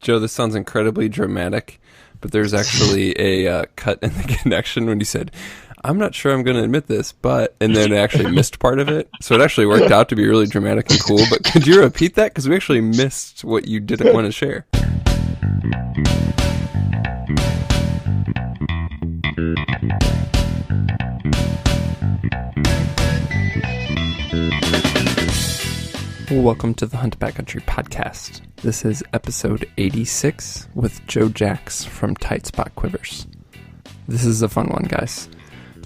Joe, this sounds incredibly dramatic, but there's actually a cut in the connection when you said, I'm not sure I'm going to admit this, but, and then I actually missed part of it. So it actually worked out to be really dramatic and cool. But could you repeat that? Because we actually missed what you didn't want to share. Welcome to the Hunt Backcountry Podcast. This is episode 86 with Joe Jacks from TightSpot Quivers. This is a fun one, guys.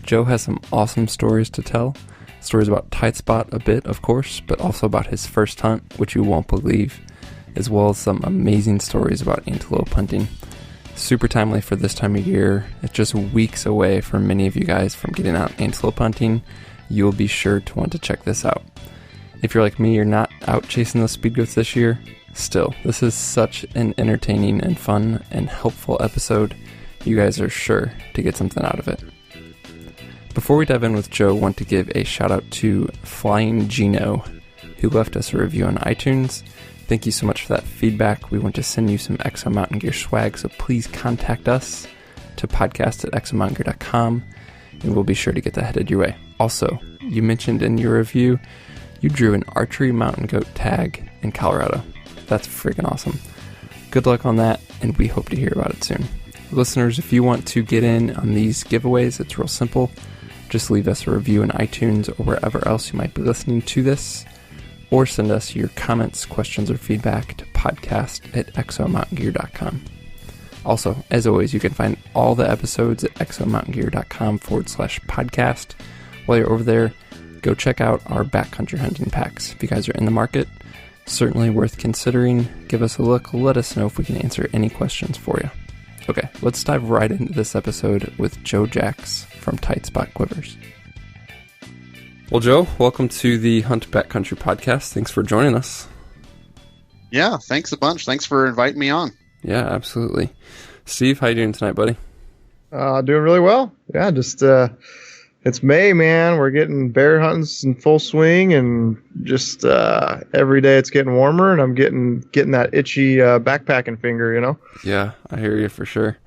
Joe has some awesome stories to tell. Stories about TightSpot a bit, of course, but also about his first hunt, which you won't believe, as well as some amazing stories about antelope hunting. Super timely for this time of year. It's just weeks away for many of you guys from getting out antelope hunting. You'll be sure to want to check this out. If you're like me, you're not out chasing those speedgoats this year, still, this is such an entertaining and fun and helpful episode. You guys are sure to get something out of it. Before we dive in with Joe, I want to give a shout out to Flying Gino, who left us a review on iTunes. Thank you so much for that feedback. We want to send you some Exo Mountain Gear swag, so please contact us to podcast@exomountaingear.com, and we'll be sure to get that headed your way. Also, you mentioned in your review, you drew an archery mountain goat tag in Colorado. That's freaking awesome. Good luck on that, and we hope to hear about it soon. Listeners, if you want to get in on these giveaways, it's real simple. Just leave us a review in iTunes or wherever else you might be listening to this, or send us your comments, questions, or feedback to podcast@exomountaingear.com. Also, as always, you can find all the episodes at exomountaingear.com/podcast. While you're over there, go check out our backcountry hunting packs. If you guys are in the market, certainly worth considering. Give us a look. Let us know if we can answer any questions for you. Okay, let's dive right into this episode with Joe Jacks from TightSpot Quivers. Well, Joe, welcome to the Hunt Backcountry Podcast. Thanks for joining us. Yeah, thanks a bunch. Thanks for inviting me on. Yeah, absolutely. Steve, how you doing tonight, buddy? Doing really well. Yeah, just it's May, man. We're getting bear hunting in full swing, and just every day it's getting warmer, and I'm getting that itchy backpacking finger, you know. Yeah, I hear you for sure,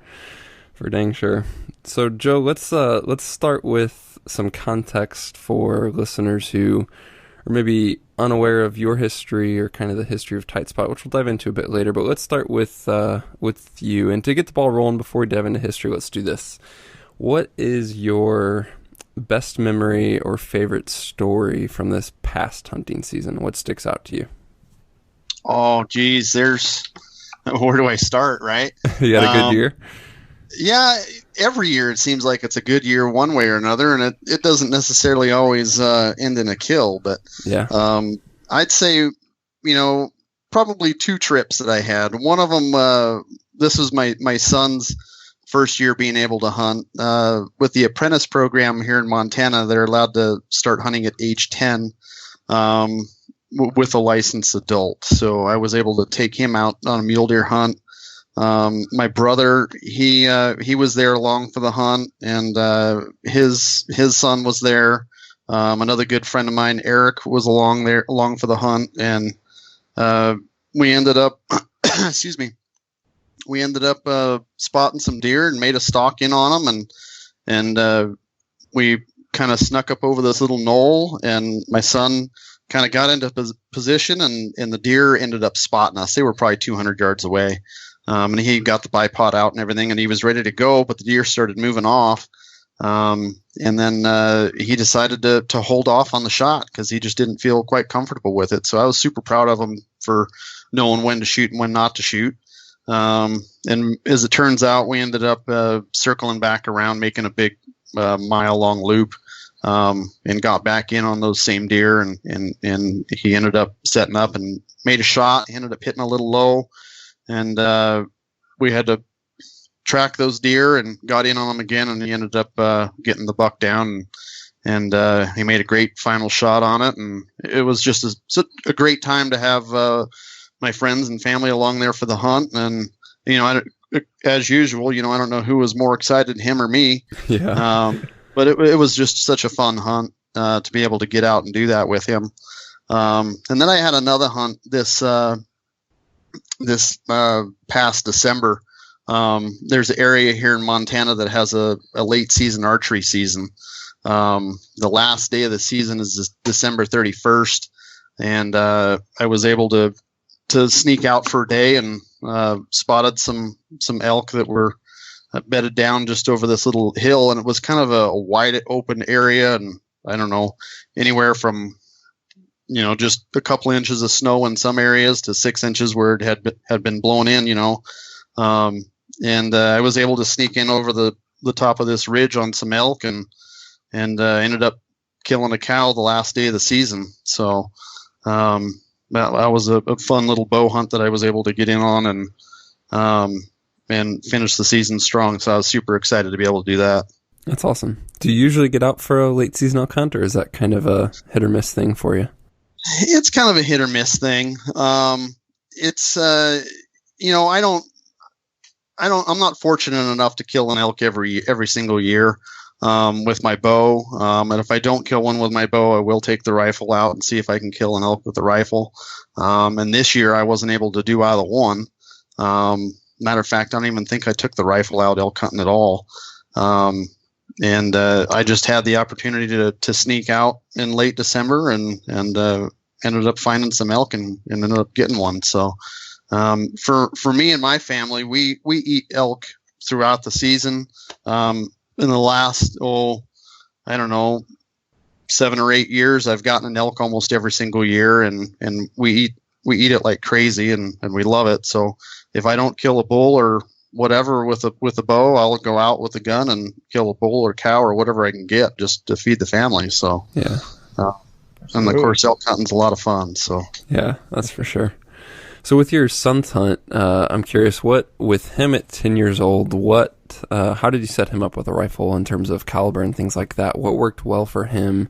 for dang sure. So, Joe, let's start with some context for listeners who are maybe unaware of your history or kind of the history of TightSpot, which we'll dive into a bit later. But let's start with you, and to get the ball rolling before we dive into history, let's do this. What is your best memory or favorite story from this past hunting season? What sticks out to you? Oh, geez, where do I start, right? You had a good year? Yeah, every year it seems like it's a good year one way or another, and it doesn't necessarily always end in a kill, but yeah. I'd say, probably two trips that I had. One of them, this was my son's first year being able to hunt. With the apprentice program here in Montana, they're allowed to start hunting at age 10 with a licensed adult. So I was able to take him out on a mule deer hunt. My brother, he was there along for the hunt, and his son was there. Another good friend of mine, Eric, was along for the hunt, and we ended up excuse me. We ended up spotting some deer and made a stalk in on them, and we kind of snuck up over this little knoll, and my son kind of got into position, and the deer ended up spotting us. They were probably 200 yards away, and he got the bipod out and everything, and he was ready to go, but the deer started moving off, and then he decided to hold off on the shot because he just didn't feel quite comfortable with it. So I was super proud of him for knowing when to shoot and when not to shoot. And as it turns out, we ended up circling back around, making a big mile-long loop, and got back in on those same deer, and he ended up setting up and made a shot. He ended up hitting a little low, and we had to track those deer and got in on them again, and he ended up getting the buck down, and he made a great final shot on it, and it was just a great time to have my friends and family along there for the hunt. And as usual, I don't know who was more excited, him or me. Yeah. But it was just such a fun hunt to be able to get out and do that with him. And then I had another hunt this this past December. There's an area here in Montana that has a late season archery season. The last day of the season is December 31st, and I was able to sneak out for a day and spotted some elk that were bedded down just over this little hill, and it was kind of a wide open area, and I don't know, anywhere from just a couple inches of snow in some areas to 6 inches where it had been blown in, and I was able to sneak in over the top of this ridge on some elk and ended up killing a cow the last day of the season. So that was a fun little bow hunt that I was able to get in on and finish the season strong. So I was super excited to be able to do that. That's awesome. Do you usually get out for a late season elk hunt, or is that kind of a hit or miss thing for you? It's kind of a hit or miss thing. It's I'm not fortunate enough to kill an elk every single year with my bow. And if I don't kill one with my bow, I will take the rifle out and see if I can kill an elk with the rifle. And this year I wasn't able to do either one. Matter of fact, I don't even think I took the rifle out elk hunting at all. And I just had the opportunity to sneak out in late December and ended up finding some elk and ended up getting one. So for me and my family, we eat elk throughout the season. In the last, I don't know, 7 or 8 years, I've gotten an elk almost every single year, and we eat it like crazy, and we love it. So if I don't kill a bull or whatever with a bow, I'll go out with a gun and kill a bull or cow or whatever I can get just to feed the family. So yeah, and of course elk hunting's a lot of fun. So yeah, that's for sure. So with your son's hunt, I'm curious, what with him at 10 years old, how did you set him up with a rifle in terms of caliber and things like that? What worked well for him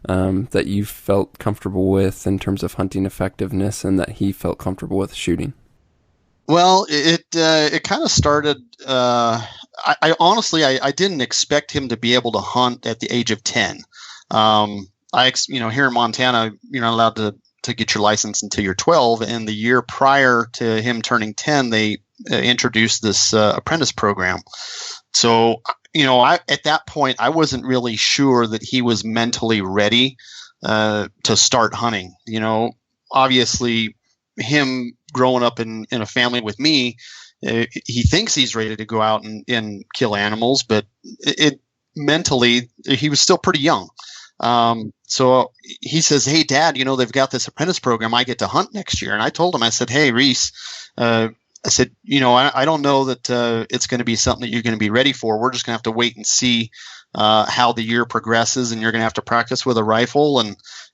that you felt comfortable with in terms of hunting effectiveness and that he felt comfortable with shooting? Well, it kind of started. I honestly didn't expect him to be able to hunt at the age of 10. Here in Montana, you're not allowed to get your license until you're 12. And the year prior to him turning 10, they introduced this apprentice program. So, at that point, I wasn't really sure that he was mentally ready to start hunting. Obviously, him growing up in a family with me, he thinks he's ready to go out and kill animals, but mentally, he was still pretty young. So he says, "Hey, Dad, they've got this apprentice program. I get to hunt next year." And I told him, I said, "Hey, Reese, I said, I don't know that it's going to be something that you're going to be ready for. We're just going to have to wait and see how the year progresses, and you're going to have to practice with a rifle."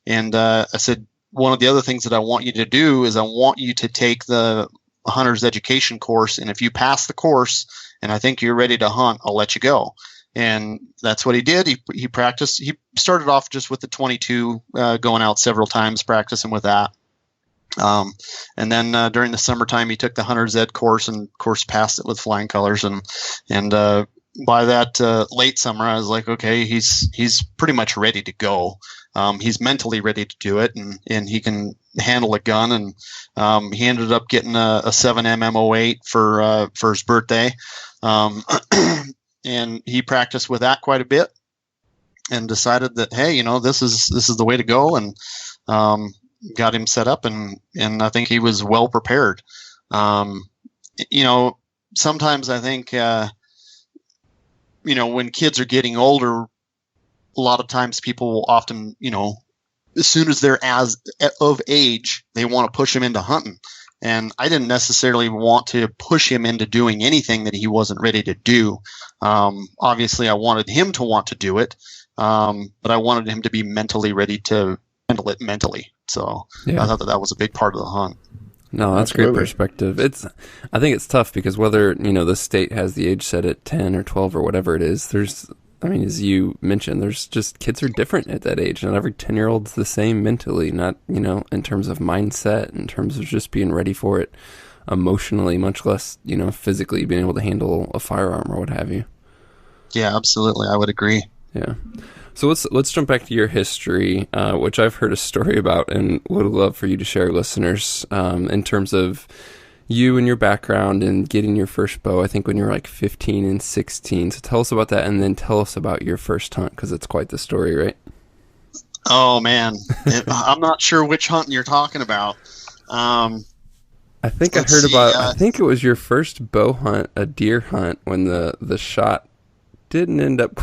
And I said, one of the other things that I want you to do is I want you to take the hunter's education course, and if you pass the course and I think you're ready to hunt, I'll let you go. And that's what he did. He practiced. He started off just with the 22, going out several times, practicing with that. And then during the summertime, he took the hunter's ed course and, of course, passed it with flying colors. And by that late summer, I was like, okay, he's pretty much ready to go. He's mentally ready to do it, and he can handle a gun. And he ended up getting a 7mm 08 for his birthday. And he practiced with that quite a bit and decided that, hey, this is the way to go, and got him set up, and I think he was well prepared. Sometimes I think, when kids are getting older, a lot of times people will often, as soon as they're of age, they want to push them into hunting. And I didn't necessarily want to push him into doing anything that he wasn't ready to do. Obviously, I wanted him to want to do it, but I wanted him to be mentally ready to handle it mentally. So yeah. I thought that was a big part of the hunt. No, that's great perspective. I think it's tough because whether, the state has the age set at 10 or 12 or whatever it is, as you mentioned, there's just kids are different at that age. Not every 10-year-old's the same mentally, not, in terms of mindset, in terms of just being ready for it emotionally, much less, physically being able to handle a firearm or what have you. Yeah, absolutely. I would agree. Yeah. So let's jump back to your history, which I've heard a story about and would love for you to share, listeners, in terms of, you and your background and getting your first bow, I think when you were like 15 and 16. So tell us about that, and then tell us about your first hunt, because it's quite the story, right? Oh man, I'm not sure which hunt you're talking about. I think I heard about. I think it was your first bow hunt, a deer hunt, when the shot didn't end up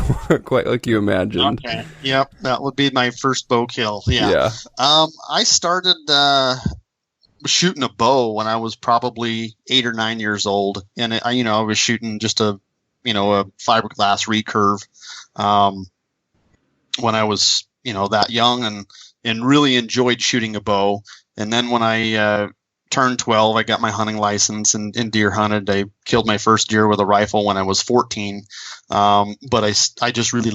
quite like you imagined. Okay. Yep, that would be my first bow kill. Yeah. I started shooting a bow when I was probably 8 or 9 years old, and I was shooting just a fiberglass recurve when I was that young, and really enjoyed shooting a bow. And then when I turned 12, I got my hunting license and deer hunted. I killed my first deer with a rifle when I was 14. But I just really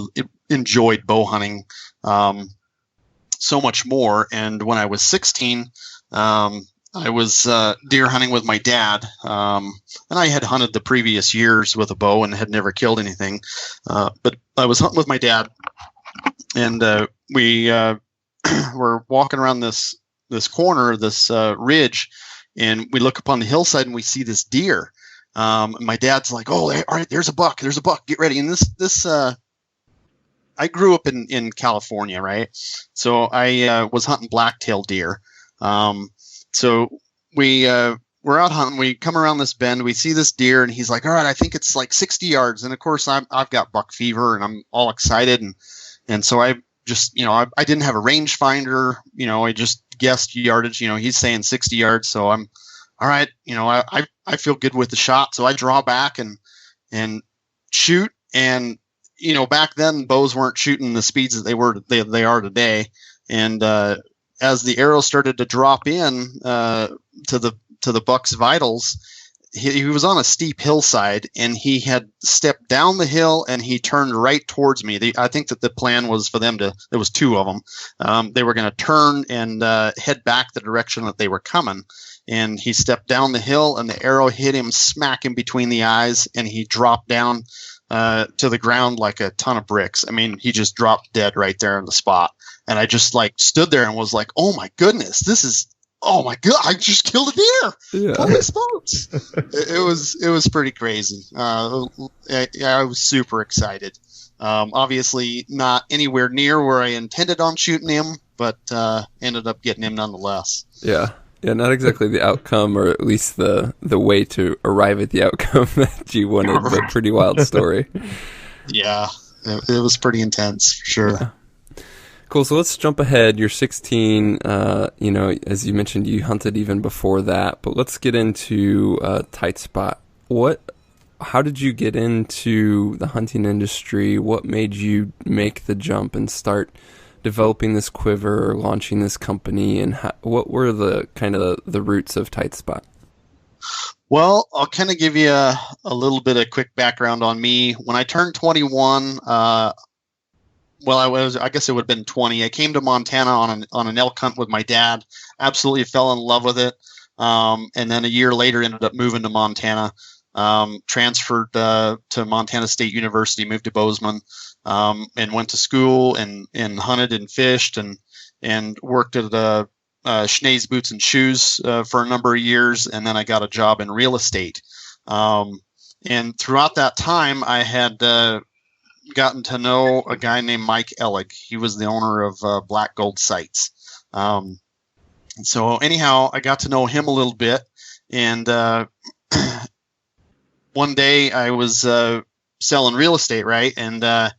enjoyed bow hunting so much more. And when I was 16, I was deer hunting with my dad. And I had hunted the previous years with a bow and had never killed anything. But I was hunting with my dad, and we were walking around this corner, this ridge, and we look up on the hillside and we see this deer. My dad's like, "Oh, all right, there's a buck, get ready." And this I grew up in California, right? So I was hunting black-tailed deer. So we're out hunting. We come around this bend. We see this deer, and he's like, "All right, I think it's like 60 yards." And of course, I've got buck fever, and I'm all excited, and so I just I didn't have a rangefinder. I just guessed yardage. He's saying 60 yards, so I'm all right. I feel good with the shot, so I draw back and shoot. And back then bows weren't shooting the speeds that they are today. And as the arrow started to drop in to the buck's vitals, he was on a steep hillside, and he had stepped down the hill, and he turned right towards me. I think that the plan was for them there was two of them. They were going to turn and head back the direction that they were coming. And he stepped down the hill, and the arrow hit him smack in between the eyes, and he dropped down to the ground like a ton of bricks. I mean, he just dropped dead right there on the spot. And I just stood there and was like, "Oh my goodness, oh my God, I just killed a deer." Yeah. Holy smokes. It was pretty crazy. I was super excited. Obviously not anywhere near where I intended on shooting him, but ended up getting him nonetheless. Yeah. Yeah, not exactly the outcome, or at least the way to arrive at the outcome that you wanted, but pretty wild story. Yeah, it was pretty intense, for sure. Yeah. Cool, so let's jump ahead. You're 16, as you mentioned, you hunted even before that, but let's get into TightSpot. How did you get into the hunting industry? What made you make the jump and start developing this quiver or launching this company, and what were the kind of the roots of TightSpot? Well, I'll kind of give you a little bit of quick background on me. When I turned 21, I guess it would have been 20. I came to Montana on an elk hunt with my dad. Absolutely fell in love with it. And then a year later ended up moving to Montana. Transferred to Montana State University, moved to Bozeman, and went to school and hunted and fished and worked at Schnee's Boots and Shoes for a number of years. And then I got a job in real estate. And throughout that time, I had gotten to know a guy named Mike Ellig. He was the owner of Black Gold Sights. And so anyhow, I got to know him a little bit. And one day I was selling real estate, right? And I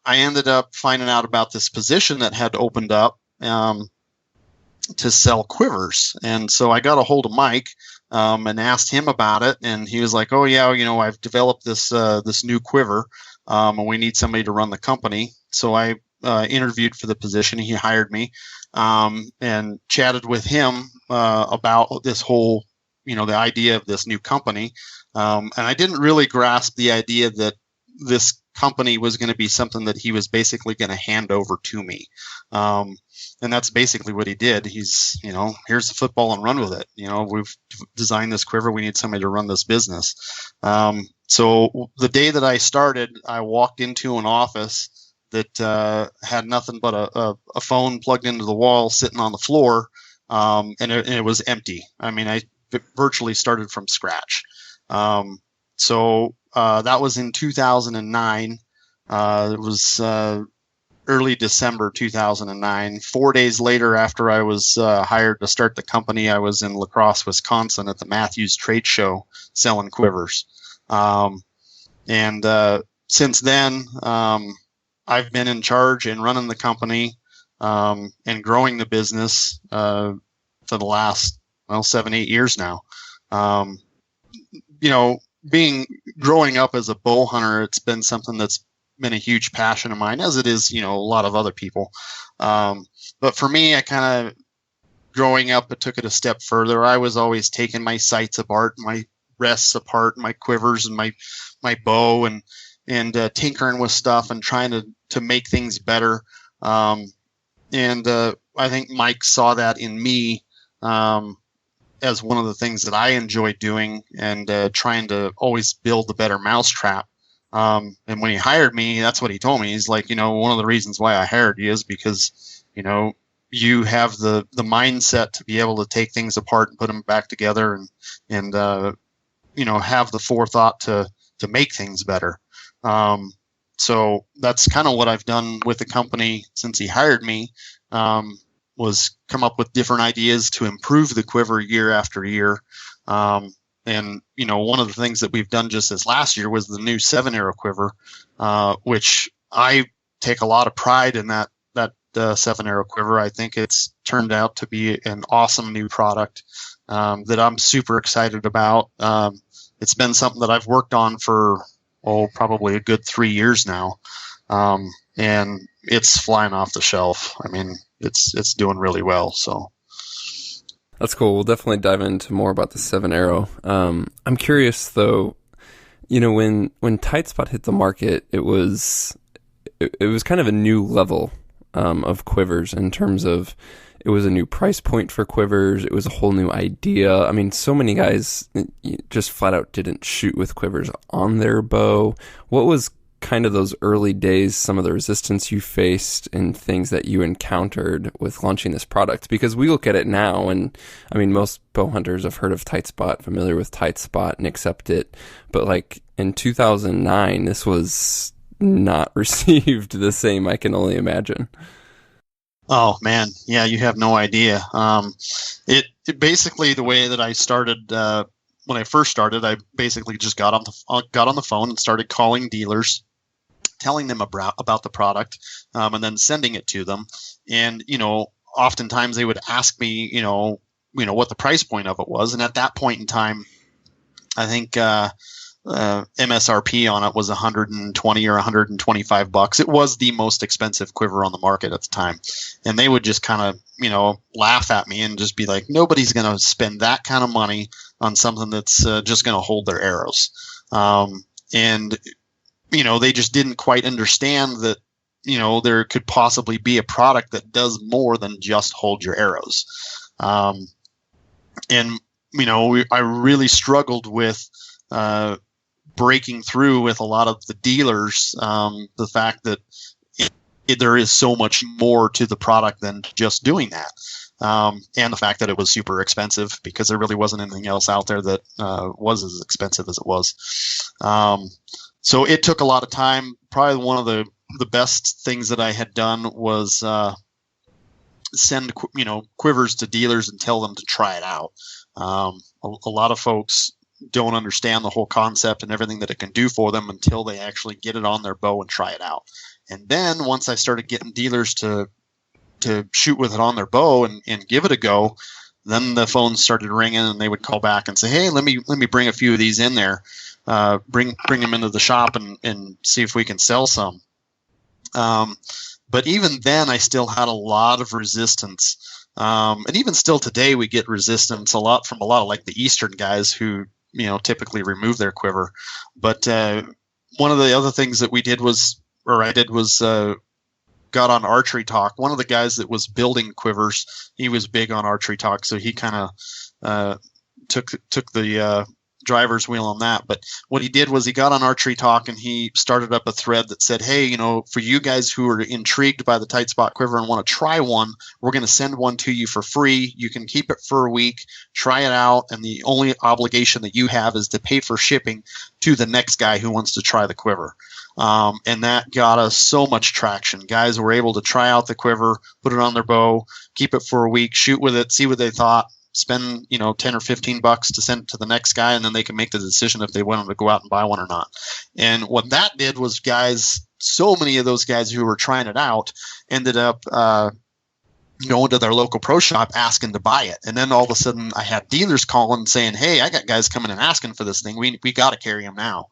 ended up finding out about this position that had opened up to sell quivers. And so I got a hold of Mike and asked him about it. And he was like, "Oh yeah, I've developed this new quiver, and we need somebody to run the company." So I interviewed for the position. He hired me and chatted with him about this whole, the idea of this new company. And I didn't really grasp the idea that this company was going to be something that he was basically going to hand over to me. And that's basically what he did. He's, here's the football and run with it. We've designed this quiver. We need somebody to run this business. So the day that I started, I walked into an office that had nothing but a phone plugged into the wall sitting on the floor. And it was empty. I mean, I virtually started from scratch. So that was in 2009. It was early December 2009. 4 days later, after I was hired to start the company, I was in La Crosse, Wisconsin at the Matthews Trade Show selling Quivers. And since then, I've been in charge and running the company and growing the business for the last 7-8 years now. Growing up as a bow hunter, it's been something that's been a huge passion of mine, as it is, a lot of other people. But for me, I kind of, growing up, I took it a step further. I was always taking my sights apart, my rests apart, my quivers and my bow, and tinkering with stuff and trying to make things better. I think Mike saw that in me as one of the things that I enjoy doing, and trying to always build a better mousetrap. And when he hired me, that's what he told me. He's like, one of the reasons why I hired you is because, you have the mindset to be able to take things apart and put them back together and have the forethought to make things better. So that's kind of what I've done with the company since he hired me, was come up with different ideas to improve the quiver year after year. And, one of the things that we've done just this last year was the new 7-arrow quiver, which I take a lot of pride in that 7-arrow quiver. I think it's turned out to be an awesome new product that I'm super excited about. It's been something that I've worked on for, probably a good 3 years now. And it's flying off the shelf. I mean, it's doing really well. So. That's cool. We'll definitely dive into more about the 7-arrow. I'm curious though, when TightSpot hit the market, it was kind of a new level of quivers in terms of, it was a new price point for quivers. It was a whole new idea. I mean, so many guys just flat out didn't shoot with quivers on their bow. What was kind of those early days, some of the resistance you faced and things that you encountered with launching this product? Because we look at it now, and I mean, most bow hunters have heard of TightSpot, familiar with TightSpot, and accept it. But like in 2009, this was not received the same, I can only imagine. Oh man, yeah, you have no idea. It basically, the way that I started, when I first started, I basically just got on the phone and started calling dealers, telling them about the product, and then sending it to them. And oftentimes they would ask me, what the price point of it was. And at that point in time, I think MSRP on it was $120 or $125. It was the most expensive quiver on the market at the time. And they would just kind of, laugh at me and just be like, nobody's going to spend that kind of money on something that's just going to hold their arrows. And they just didn't quite understand that, there could possibly be a product that does more than just hold your arrows. I really struggled with breaking through with a lot of the dealers, the fact that there is so much more to the product than just doing that. And the fact that it was super expensive, because there really wasn't anything else out there that was as expensive as it was. So it took a lot of time. Probably one of the best things that I had done was send quivers to dealers and tell them to try it out. A lot of folks don't understand the whole concept and everything that it can do for them until they actually get it on their bow and try it out. And then once I started getting dealers to shoot with it on their bow and give it a go, then the phones started ringing and they would call back and say, hey, let me bring a few of these in there, bring them into the shop and see if we can sell some. But even then I still had a lot of resistance. And even still today we get resistance from a lot of like the Eastern guys who, typically remove their quiver. But one of the other things that I did was got on Archery Talk. One of the guys that was building quivers, he was big on Archery Talk, so he kind of took the driver's wheel on that. But what he did was he got on Archery Talk and he started up a thread that said, hey, you know, for you guys who are intrigued by the TightSpot quiver and want to try one, we're going to send one to you for free. You can keep it for a week, try it out, and the only obligation that you have is to pay for shipping to the next guy who wants to try the quiver. And that got us so much traction. Guys were able to try out the quiver, put it on their bow, keep it for a week, shoot with it, see what they thought, spend, you know, 10 or 15 bucks to send it to the next guy, and then they can make the decision if they wanted to go out and buy one or not. And what that did was so many of those guys who were trying it out ended up going to their local pro shop asking to buy it. And then all of a sudden I had dealers calling saying, hey, I got guys coming and asking for this thing. We got to carry them now.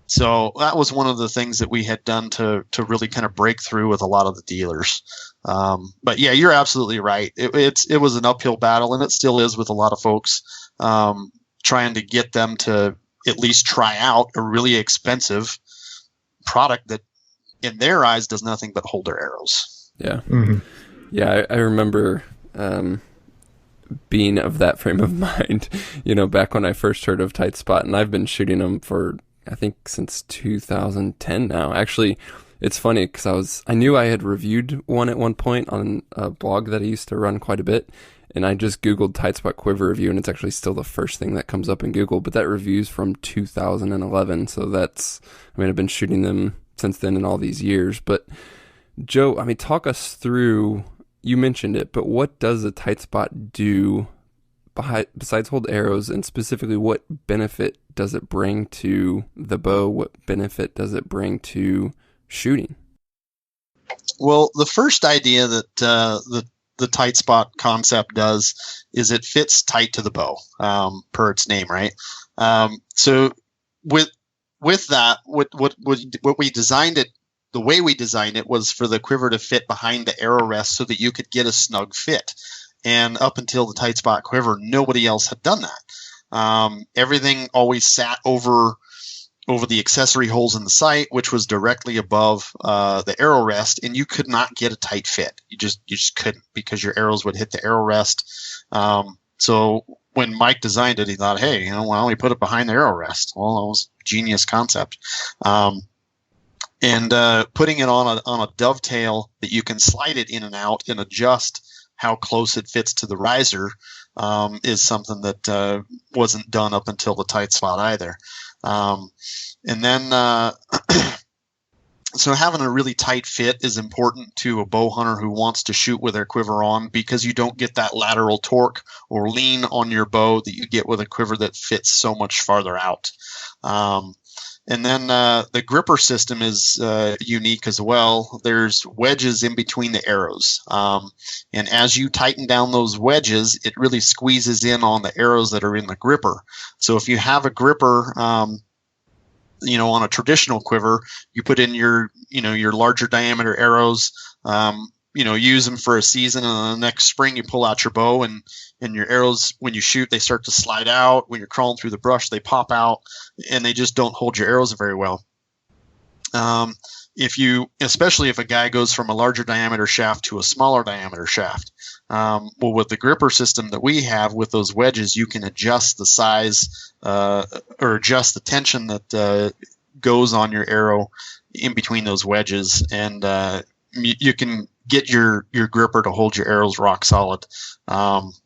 So that was one of the things that we had done to really kind of break through with a lot of the dealers. But yeah, you're absolutely right. It was an uphill battle, and it still is with a lot of folks, trying to get them to at least try out a really expensive product that in their eyes does nothing but hold their arrows. Yeah. Mm-hmm. Yeah. I remember, being of that frame of mind, you know, back when I first heard of TightSpot, and I've been shooting them for, I think, since 2010 now. Actually, it's funny because I knew I had reviewed one at one point on a blog that I used to run quite a bit, and I just Googled TightSpot quiver review, and it's actually still the first thing that comes up in Google, but that review's from 2011, so I've been shooting them since then in all these years. But Joe, talk us through, you mentioned it, but what does a TightSpot do besides hold arrows, and specifically what benefit does it bring to the bow? What benefit does it bring to shooting? Well, the first idea that the TightSpot concept does is it fits tight to the bow, per its name, right? So with that, what we designed it, the way we designed it was for the quiver to fit behind the arrow rest so that you could get a snug fit. And up until the TightSpot quiver, nobody else had done that. Everything always sat over the accessory holes in the sight, which was directly above the arrow rest, and you could not get a tight fit. You just couldn't, because your arrows would hit the arrow rest. So when Mike designed it, he thought, hey, why don't we put it behind the arrow rest? Well, it was a genius concept. And putting it on a dovetail that you can slide it in and out and adjust how close it fits to the riser is something that wasn't done up until the TightSpot either. And then so having a really tight fit is important to a bow hunter who wants to shoot with their quiver on, because you don't get that lateral torque or lean on your bow that you get with a quiver that fits so much farther out. And then the gripper system is unique as well. There's wedges in between the arrows. And as you tighten down those wedges, it really squeezes in on the arrows that are in the gripper. So if you have a gripper, on a traditional quiver, you put in your larger diameter arrows, use them for a season, and then the next spring you pull out your bow, and your arrows, when you shoot, they start to slide out. When you're crawling through the brush, they pop out, and they just don't hold your arrows very well. Especially if a guy goes from a larger diameter shaft to a smaller diameter shaft. Well, with the gripper system that we have with those wedges, you can adjust the size or adjust the tension that goes on your arrow in between those wedges, and you can get your gripper to hold your arrows rock solid,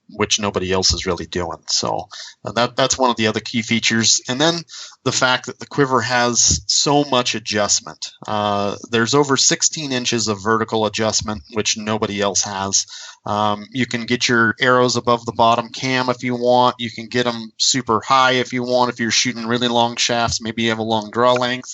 which nobody else is really doing. So that's one of the other key features. And then the fact that the quiver has so much adjustment. There's over 16 inches of vertical adjustment, which nobody else has. You can get your arrows above the bottom cam if you want. You can get them super high if you want. If you're shooting really long shafts, maybe you have a long draw length.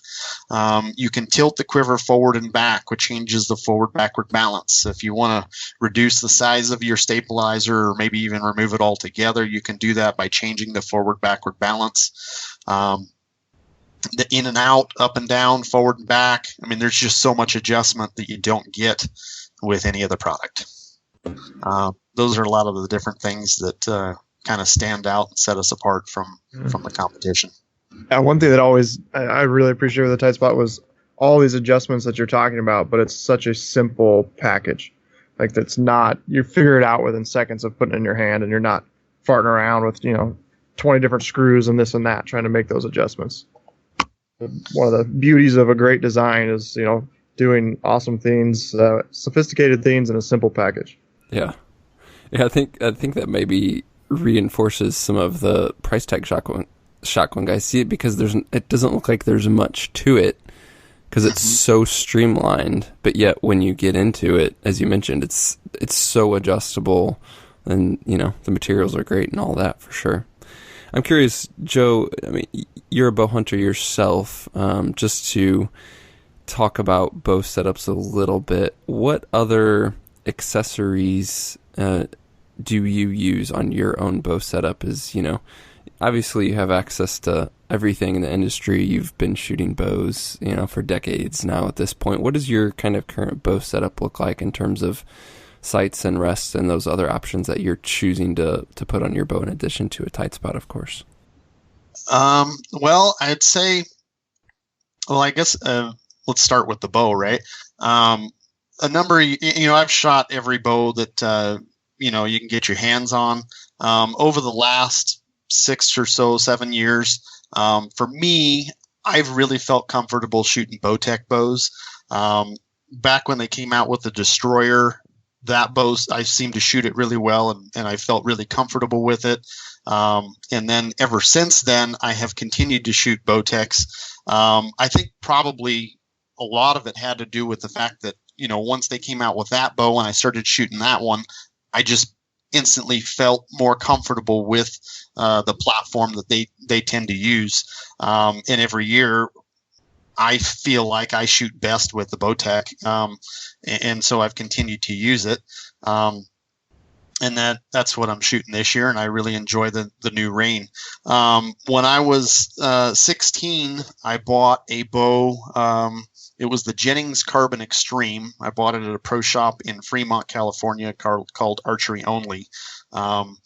You can tilt the quiver forward and back, which changes the forward-backward balance. If you want to reduce the size of your stabilizer, or maybe even remove it altogether, you can do that by changing the forward-backward balance. The in and out, up and down, forward and back. There's just so much adjustment that you don't get with any other product. Those are a lot of the different things that kind of stand out and set us apart from the competition. One thing that I really appreciate with the TightSpot was all these adjustments that you're talking about, but it's such a simple package. Like, that's not, you figure it out within seconds of putting it in your hand, and you're not farting around with, 20 different screws and this and that, trying to make those adjustments. One of the beauties of a great design is, doing awesome things, sophisticated things in a simple package. Yeah. I think that maybe reinforces some of the price tag shotgun guys see it, because it doesn't look like there's much to it, because it's so streamlined, but yet when you get into it, as you mentioned, it's so adjustable, and the materials are great and all that, for sure. I'm curious, Joe, I mean, you're a bow hunter yourself, just to talk about bow setups a little bit. What other accessories do you use on your own bow setup? Obviously you have access to everything in the industry. You've been shooting bows, for decades now at this point. What does your kind of current bow setup look like in terms of sights and rests and those other options that you're choosing to put on your bow in addition to a TightSpot, of course? Well, I'd say, I guess, let's start with the bow, right? I've shot every bow that, you can get your hands on. Over the last 7 years, for me, I've really felt comfortable shooting Bowtech bows. Back when they came out with the Destroyer, that bow, I seemed to shoot it really well, and I felt really comfortable with it. And then ever since then, I have continued to shoot Bowtechs. I think probably a lot of it had to do with the fact that, once they came out with that bow and I started shooting that one, I just instantly felt more comfortable with the platform that they tend to use. And every year, I feel like I shoot best with the Bowtech, and so I've continued to use it. And that's what I'm shooting this year, and I really enjoy the new Rain. When I was 16, I bought a bow. It was the Jennings Carbon Extreme. I bought it at a pro shop in Fremont, California, called Archery Only. And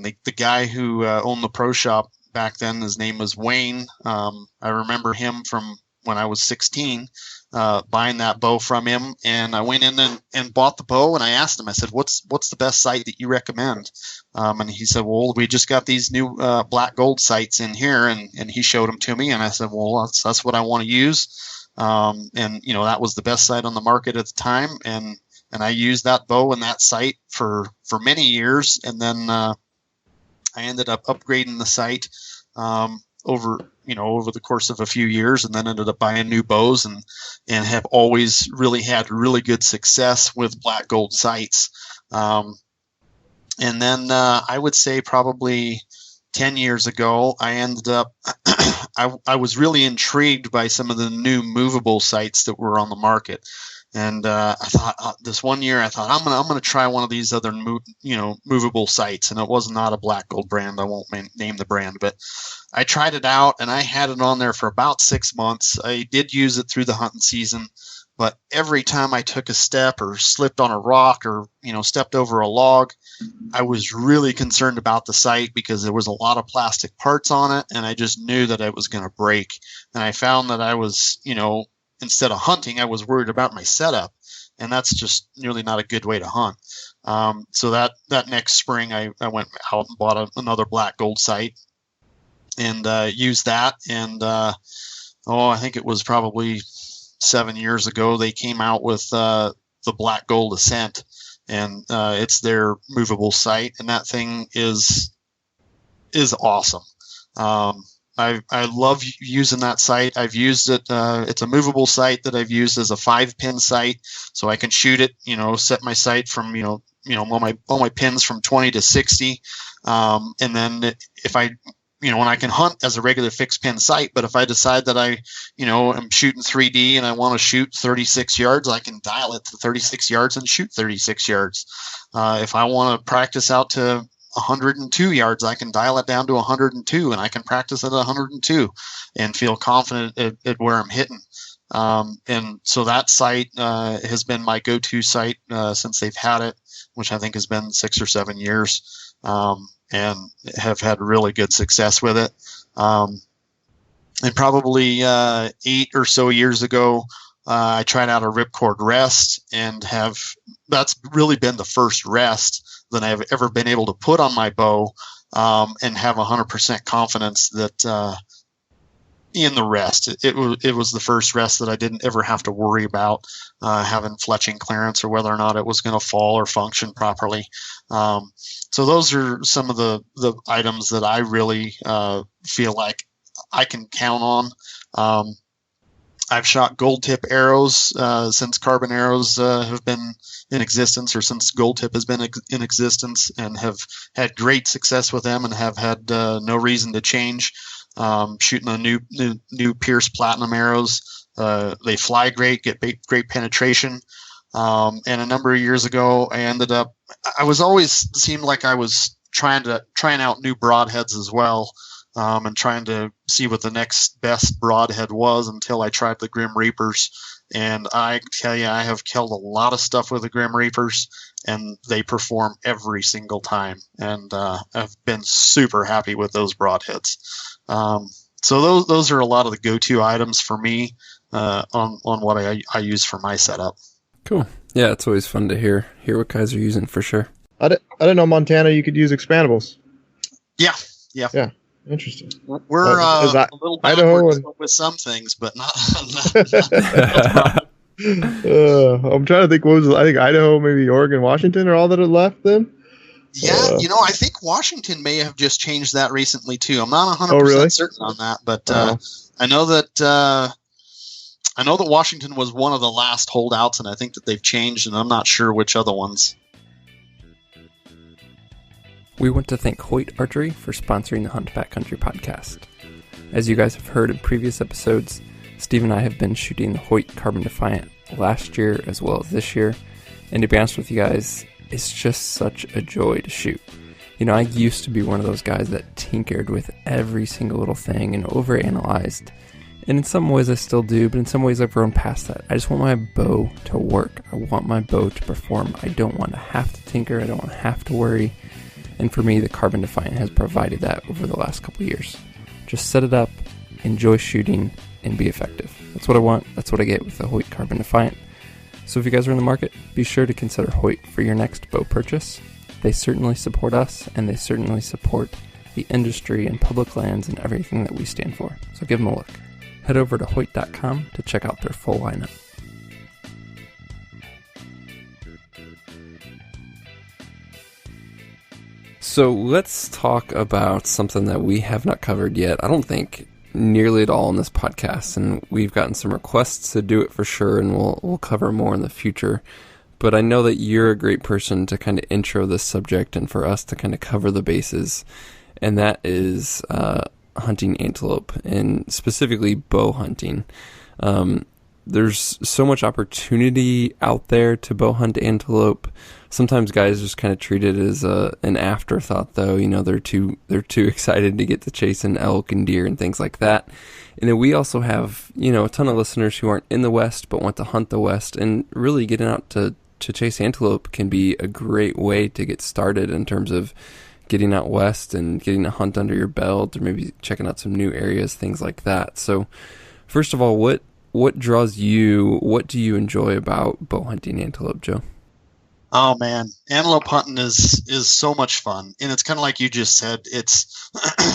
the guy who owned the pro shop back then, his name was Wayne. I remember him from when I was 16, buying that bow from him. And I went in and bought the bow, and I asked him, I said, what's the best sight that you recommend? And he said, well, we just got these new black gold sights in here. And he showed them to me. And I said, well, that's what I want to use. And that was the best sight on the market at the time. And I used that bow and that sight for many years. And then I ended up upgrading the sight over the course of a few years, and then ended up buying new bows and have always really had really good success with black gold sights. And then I would say probably 10 years ago, I ended up, I was really intrigued by some of the new movable sights that were on the market. And I thought this one year, I'm gonna try one of these other movable sights, and it was not a black gold brand. I won't name the brand, but I tried it out, and I had it on there for about 6 months. I did use it through the hunting season, but every time I took a step or slipped on a rock or stepped over a log, I was really concerned about the sight because there was a lot of plastic parts on it, and I just knew that it was going to break. And I found that I was, instead of hunting, I was worried about my setup, and that's just really not a good way to hunt. So that next spring, I went out and bought another black gold sight and used that. And I think it was probably 7 years ago, they came out with the black gold Ascent, and it's their movable sight, and that thing is awesome. I love using that sight. I've used it. It's a movable sight that I've used as a 5-pin sight, so I can shoot it. Set my sight from all my pins from 20 to 60, and then if I when I can hunt as a regular fixed pin sight, but if I decide that I am shooting 3D and I want to shoot 36 yards, I can dial it to 36 yards and shoot 36 yards. If I want to practice out to 102 yards, I can dial it down to 102, and I can practice at 102 and feel confident at where I'm hitting. And so that sight has been my go-to sight since they've had it, which I think has been 6 or 7 years, and have had really good success with it. And probably 8 or so years ago, I tried out a ripcord rest, and that's really been the first rest that I've ever been able to put on my bow and have 100% confidence that in the rest. It was the first rest that I didn't ever have to worry about having fletching clearance or whether or not it was going to fall or function properly. So those are some of the items that I really feel like I can count on. I've shot gold tip arrows since carbon arrows have been in existence, or since gold tip has been in existence, and have had great success with them and have had no reason to change. Shooting the new Pierce Platinum arrows. They fly great, get great penetration. And a number of years ago, I was always seemed like I was trying out new broadheads as well, and trying to see what the next best broadhead was until I tried the Grim Reapers. And I tell you, I have killed a lot of stuff with the Grim Reapers, and they perform every single time. And I've been super happy with those broadheads. So those are a lot of the go-to items for me on what I use for my setup. Cool. Yeah, it's always fun to hear what guys are using for sure. I didn't know Montana you could use expandables. Yeah. Interesting. We're a little Idaho with some things, but not. I'm trying to think. I think Idaho, maybe Oregon, Washington are all that are left then. Yeah, I think Washington may have just changed that recently too. I'm not 100% certain on that, but I know that Washington was one of the last holdouts, and I think that they've changed, and I'm not sure which other ones. We want to thank Hoyt Archery for sponsoring the Hunt Backcountry podcast. As you guys have heard in previous episodes, Steve and I have been shooting the Hoyt Carbon Defiant last year as well as this year, and to be honest with you guys, it's just such a joy to shoot. I used to be one of those guys that tinkered with every single little thing and overanalyzed, and in some ways I still do, but in some ways I've grown past that. I just want my bow to work. I want my bow to perform. I don't want to have to tinker. I don't want to have to worry. And for me, the Carbon Defiant has provided that over the last couple of years. Just set it up, enjoy shooting, and be effective. That's what I want. That's what I get with the Hoyt Carbon Defiant. So if you guys are in the market, be sure to consider Hoyt for your next bow purchase. They certainly support us, and they certainly support the industry and public lands and everything that we stand for. So give them a look. Head over to Hoyt.com to check out their full lineup. So let's talk about something that we have not covered yet. I don't think nearly at all in this podcast, and we've gotten some requests to do it for sure, and we'll cover more in the future. But I know that you're a great person to kind of intro this subject and for us to kind of cover the bases, and that is hunting antelope, and specifically bow hunting. There's so much opportunity out there to bow hunt antelope. Sometimes guys just kind of treat it as an afterthought, though. They're too excited to get to chasing elk and deer and things like that. And then we also have, a ton of listeners who aren't in the West but want to hunt the West, and really getting out to chase antelope can be a great way to get started in terms of getting out west and getting a hunt under your belt, or maybe checking out some new areas, things like that. So first of all, what draws you? What do you enjoy about bow hunting antelope, Joe? Oh man, antelope hunting is so much fun, and it's kind of like you just said. It's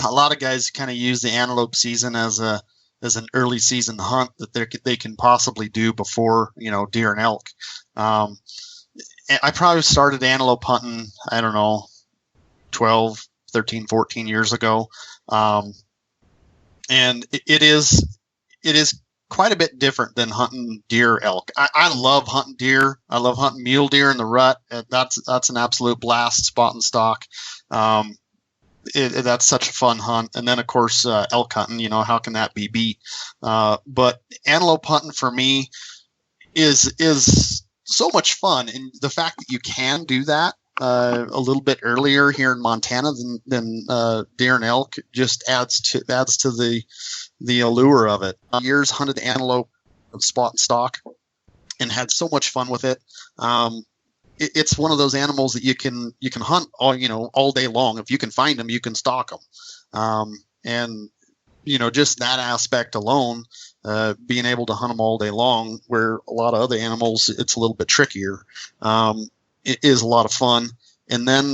a lot of guys kind of use the antelope season as an early season hunt that they can possibly do before deer and elk. I probably started antelope hunting, I don't know, 12, 13, 14 years ago, and it is quite a bit different than hunting deer, elk. I love hunting deer. I love hunting mule deer in the rut. That's an absolute blast, spot and stock. That's such a fun hunt. And then of course, elk hunting, how can that be beat? But antelope hunting for me is so much fun. And the fact that you can do that a little bit earlier here in Montana than deer and elk just adds to the allure of it. Years hunted antelope spot and stock and had so much fun with it. It's one of those animals that you can hunt all day long. If you can find them, you can stalk them. And just that aspect alone, being able to hunt them all day long, where a lot of other animals, it's a little bit trickier. It is a lot of fun. And then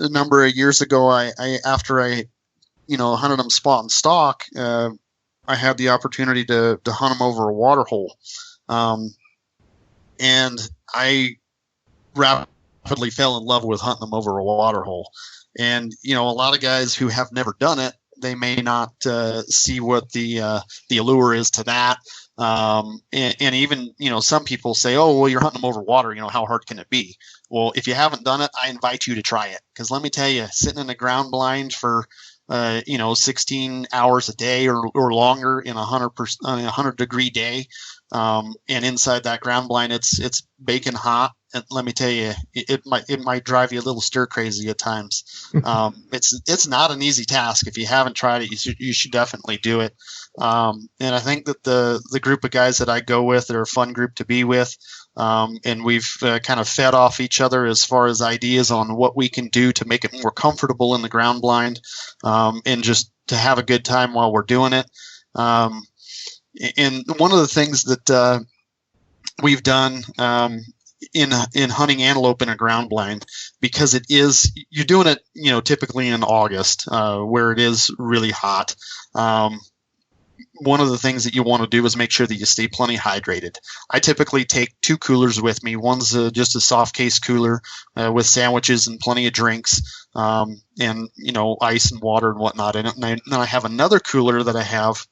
a number of years ago, I after I hunted them spot and stock, I had the opportunity to hunt them over a water hole, and I rapidly fell in love with hunting them over a water hole. And a lot of guys who have never done it, they may not see what the allure is to that. And even some people say, oh well, you're hunting them over water, how hard can it be? Well, if you haven't done it, I invite you to try it, because let me tell you, sitting in a ground blind for 16 hours a day or longer in 100-degree day, and inside that ground blind, it's baking hot. And let me tell you, it might drive you a little stir crazy at times. It's not an easy task. If you haven't tried it, you should definitely do it. And I think that the group of guys that I go with, they're a fun group to be with. And we've kind of fed off each other as far as ideas on what we can do to make it more comfortable in the ground blind, and just to have a good time while we're doing it. And one of the things that we've done in hunting antelope in a ground blind, because you're doing it, typically in August, where it is really hot. One of the things that you want to do is make sure that you stay plenty hydrated. I typically take 2 coolers with me. One's just a soft case cooler with sandwiches and plenty of drinks, and ice and water and whatnot in it. And then I have another cooler that I have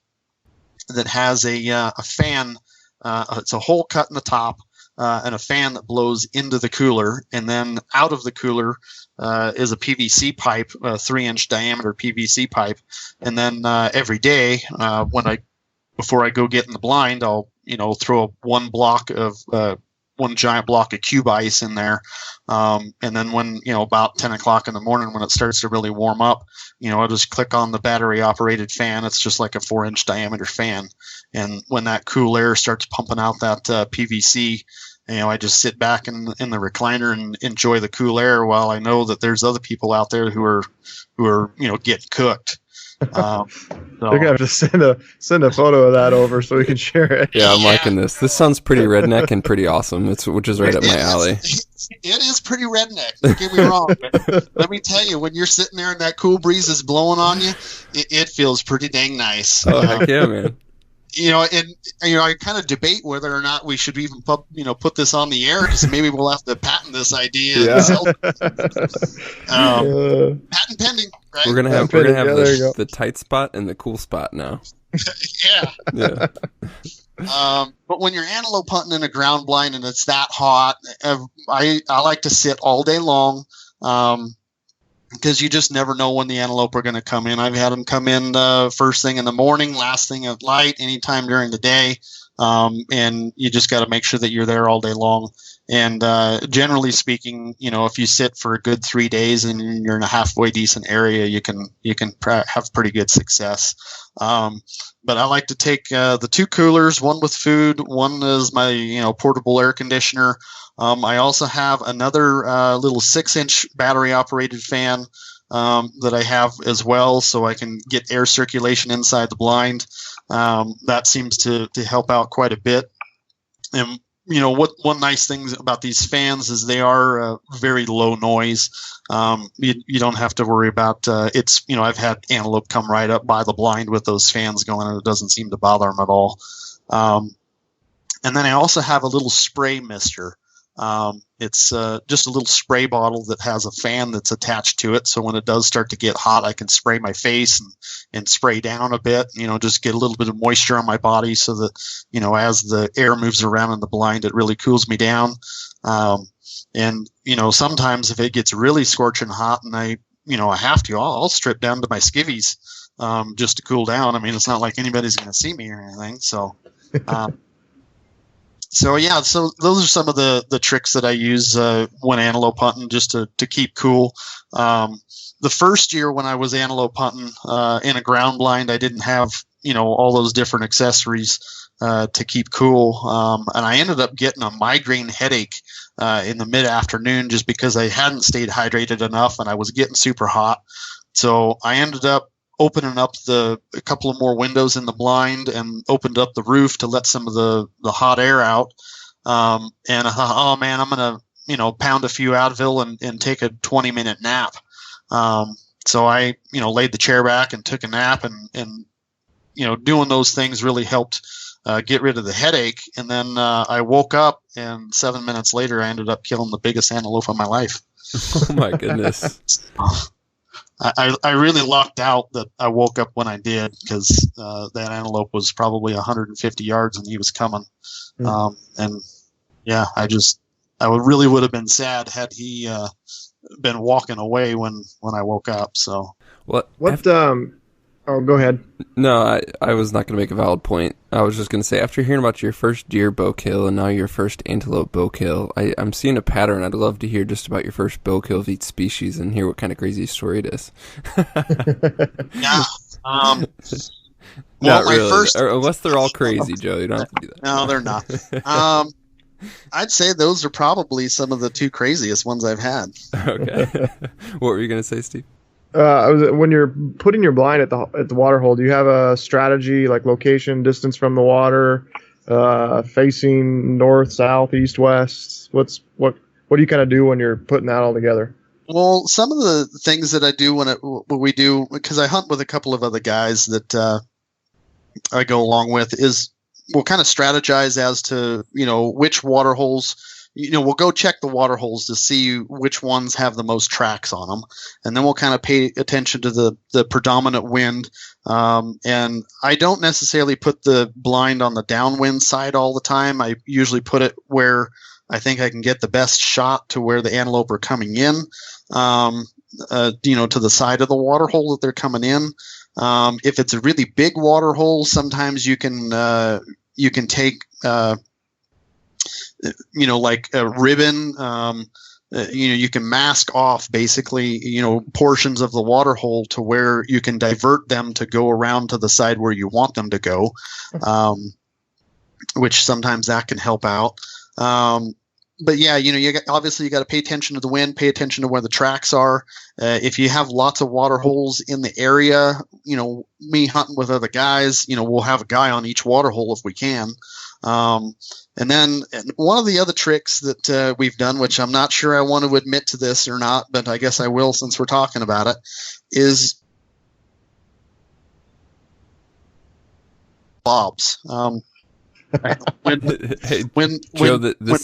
that has a fan. It's a hole cut in the top, and a fan that blows into the cooler, and then out of the cooler is a PVC pipe, a 3-inch diameter PVC pipe. And then every day, before I go get in the blind, I'll throw one giant block of cube ice in there, and then when about 10 o'clock in the morning, when it starts to really warm up, I'll just click on the battery operated fan. It's just like a 4-inch diameter fan, and when that cool air starts pumping out that PVC, I just sit back in the recliner and enjoy the cool air, while I know that there's other people out there who are getting cooked. So. You're gonna have to send a photo of that over so we can share it. Yeah, I'm liking this. This sounds pretty redneck and pretty awesome. Which is right up my alley. It is pretty redneck. Don't get me wrong, but let me tell you, when you're sitting there and that cool breeze is blowing on you, it feels pretty dang nice. Oh heck yeah, man. I kind of debate whether or not we should even put this on the air, because maybe we'll have to patent this idea. Yeah. Patent pending, right? We're gonna have the tight spot and the cool spot now. Yeah. But when you're antelope hunting in a ground blind and it's that hot, I like to sit all day long. Because you just never know when the antelope are going to come in. I've had them come in first thing in the morning, last thing at light, anytime during the day. And you just got to make sure that you're there all day long. And generally speaking, if you sit for a good 3 days and you're in a halfway decent area, you can have pretty good success. But I like to take the 2 coolers, one with food, one is my portable air conditioner. I also have another little 6-inch battery operated fan that I have as well, so I can get air circulation inside the blind. That seems to help out quite a bit. And one nice thing about these fans is they are very low noise. You don't have to worry about I've had antelope come right up by the blind with those fans going, and it doesn't seem to bother them at all. And then I also have a little spray mister. It's just a little spray bottle that has a fan that's attached to it, so when it does start to get hot, I can spray my face and spray down a bit, just get a little bit of moisture on my body, so that as the air moves around in the blind, it really cools me down. And sometimes if it gets really scorching hot and I have to, I'll strip down to my skivvies just to cool down. I mean, it's not like anybody's going to see me or anything, so So those are some of the tricks that I use when antelope hunting, just to keep cool. The first year when I was antelope hunting in a ground blind, I didn't have all those different accessories to keep cool, and I ended up getting a migraine headache in the mid-afternoon just because I hadn't stayed hydrated enough and I was getting super hot. So I ended up opening up a couple of more windows in the blind and opened up the roof to let some of the hot air out. And I thought, oh man, I'm going to, pound a few Advil and take a 20-minute nap. So I, laid the chair back and took a nap, and doing those things really helped get rid of the headache. And then I woke up, and 7 minutes later, I ended up killing the biggest antelope of my life. Oh my goodness. I really lucked out that I woke up when I did, because that antelope was probably 150 yards and he was coming. And yeah, I really would have been sad had he been walking away when I woke up. So what? Oh, go ahead. No, I was not going to make a valid point. I was just going to say, after hearing about your first deer bow kill and now your first antelope bow kill, I'm seeing a pattern. I'd love to hear just about your first bow kill of each species and hear what kind of crazy story it is. Yeah. Not really. Unless they're all crazy, Joe. You don't have to do that. No, they're not. I'd say those are probably some of the two craziest ones I've had. Okay. What were you going to say, Steve? When you're putting your blind at the water hole, do you have a strategy like location, distance from the water, facing north, south, east, west? What do you kind of do when you're putting that all together? Well, some of the things that I do when we do, because I hunt with a couple of other guys that I go along with, is we'll kind of strategize as to which water holes. We'll go check the water holes to see which ones have the most tracks on them, and then we'll kind of pay attention to the predominant wind. And I don't necessarily put the blind on the downwind side all the time. I usually put it where I think I can get the best shot to where the antelope are coming in, to the side of the water hole that they're coming in. If it's a really big water hole, sometimes you can take like a ribbon, you can mask off basically, portions of the water hole to where you can divert them to go around to the side where you want them to go, which sometimes that can help out. But yeah, obviously you got to pay attention to the wind, pay attention to where the tracks are. If you have lots of water holes in the area, me hunting with other guys, we'll have a guy on each water hole if we can. And then one of the other tricks that we've done, which I'm not sure I want to admit to this or not, but I guess I will since we're talking about it, is bobs. When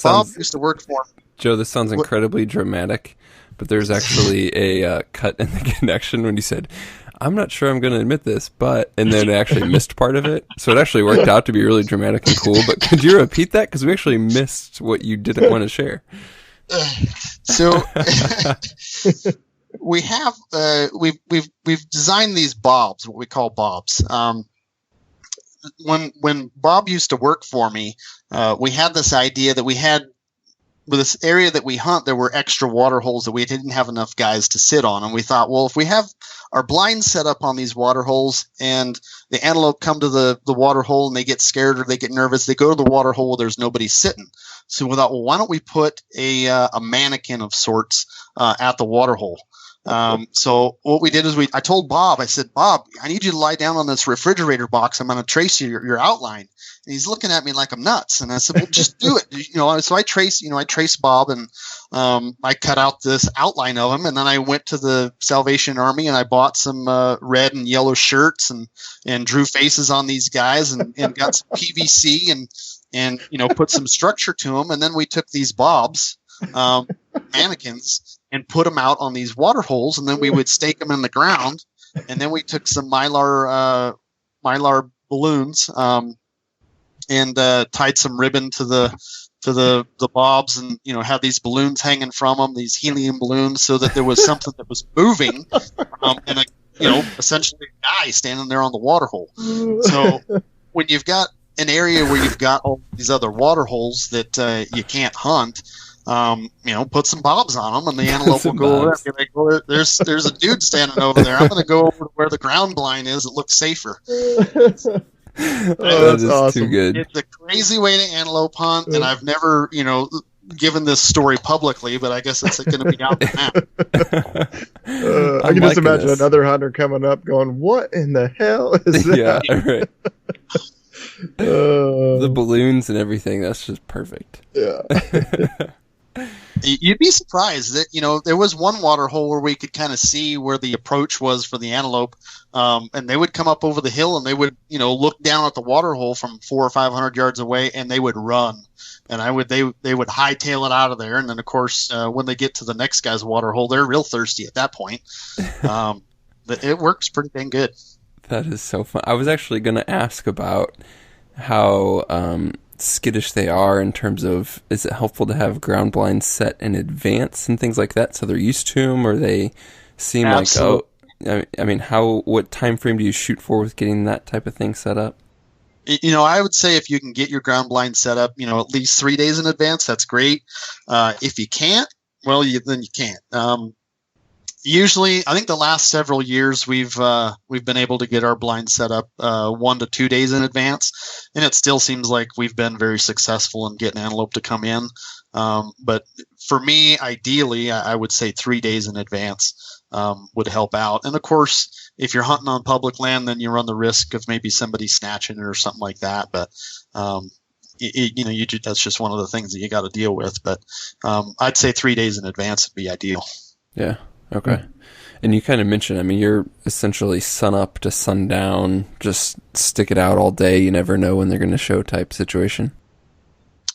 Bob used to work for him. Joe, this sounds incredibly dramatic, but there's actually a cut in the connection when you said, I'm not sure I'm going to admit this, but, and then I actually missed part of it. So it actually worked out to be really dramatic and cool. But could you repeat that? Because we actually missed what you didn't want to share. So we have, we've designed these bobs, what we call bobs. When Bob used to work for me, we had this idea that we had, with this area that we hunt, there were extra water holes that we didn't have enough guys to sit on. And we thought, well, if we have our blinds set up on these water holes and the antelope come to the water hole and they get scared or they get nervous, they go to the water hole where there's nobody sitting. So we thought, well, why don't we put a mannequin of sorts at the water hole? So what we did is I told Bob, I said, Bob, I need you to lie down on this refrigerator box. I'm going to trace your outline. And he's looking at me like I'm nuts. And I said, well, just do it. So I traced Bob, and I cut out this outline of him. And then I went to the Salvation Army and I bought some red and yellow shirts and drew faces on these guys and got some PVC and put some structure to them. And then we took these bobs, mannequins, and put them out on these water holes. And then we would stake them in the ground. And then we took some mylar balloons, and tied some ribbon to the bobs, and had these balloons hanging from them, these helium balloons, so that there was something that was moving, and essentially a guy standing there on the water hole. So when you've got an area where you've got all these other water holes that you can't hunt, put some bobs on them, and the antelope will go over and be like, well, there's a dude standing over there. I'm going to go over to where the ground blind is. It looks safer. That is awesome. Too good. It's a crazy way to antelope hunt, and I've never, given this story publicly, but I guess it's going to be out now. I can just imagine another hunter coming up going, what in the hell is that? Yeah, right. The balloons and everything, that's just perfect. Yeah. You'd be surprised that, there was one water hole where we could kind of see where the approach was for the antelope. And they would come up over the hill and they would, look down at the water hole from 400 or 500 yards away and they would run. And they would hightail it out of there. And then, of course, when they get to the next guy's water hole, they're real thirsty at that point. It works pretty dang good. That is so fun. I was actually going to ask about how skittish they are in terms of, is it helpful to have ground blinds set in advance and things like that so they're used to them, or they seem Absolutely. what time frame do you shoot for with getting that type of thing set up? I would say if you can get your ground blind set up, at least 3 days in advance, that's great. If you can't, well, then you can't. Usually, I think the last several years we've been able to get our blind set up 1 to 2 days in advance, and it still seems like we've been very successful in getting antelope to come in. But for me, ideally, I would say 3 days in advance would help out. And of course, if you're hunting on public land, then you run the risk of maybe somebody snatching it or something like that. But that's just one of the things that you got to deal with. But I'd say 3 days in advance would be ideal. Yeah. Okay. And you kind of mentioned, you're essentially sun up to sundown, just stick it out all day. You never know when they're going to show type situation.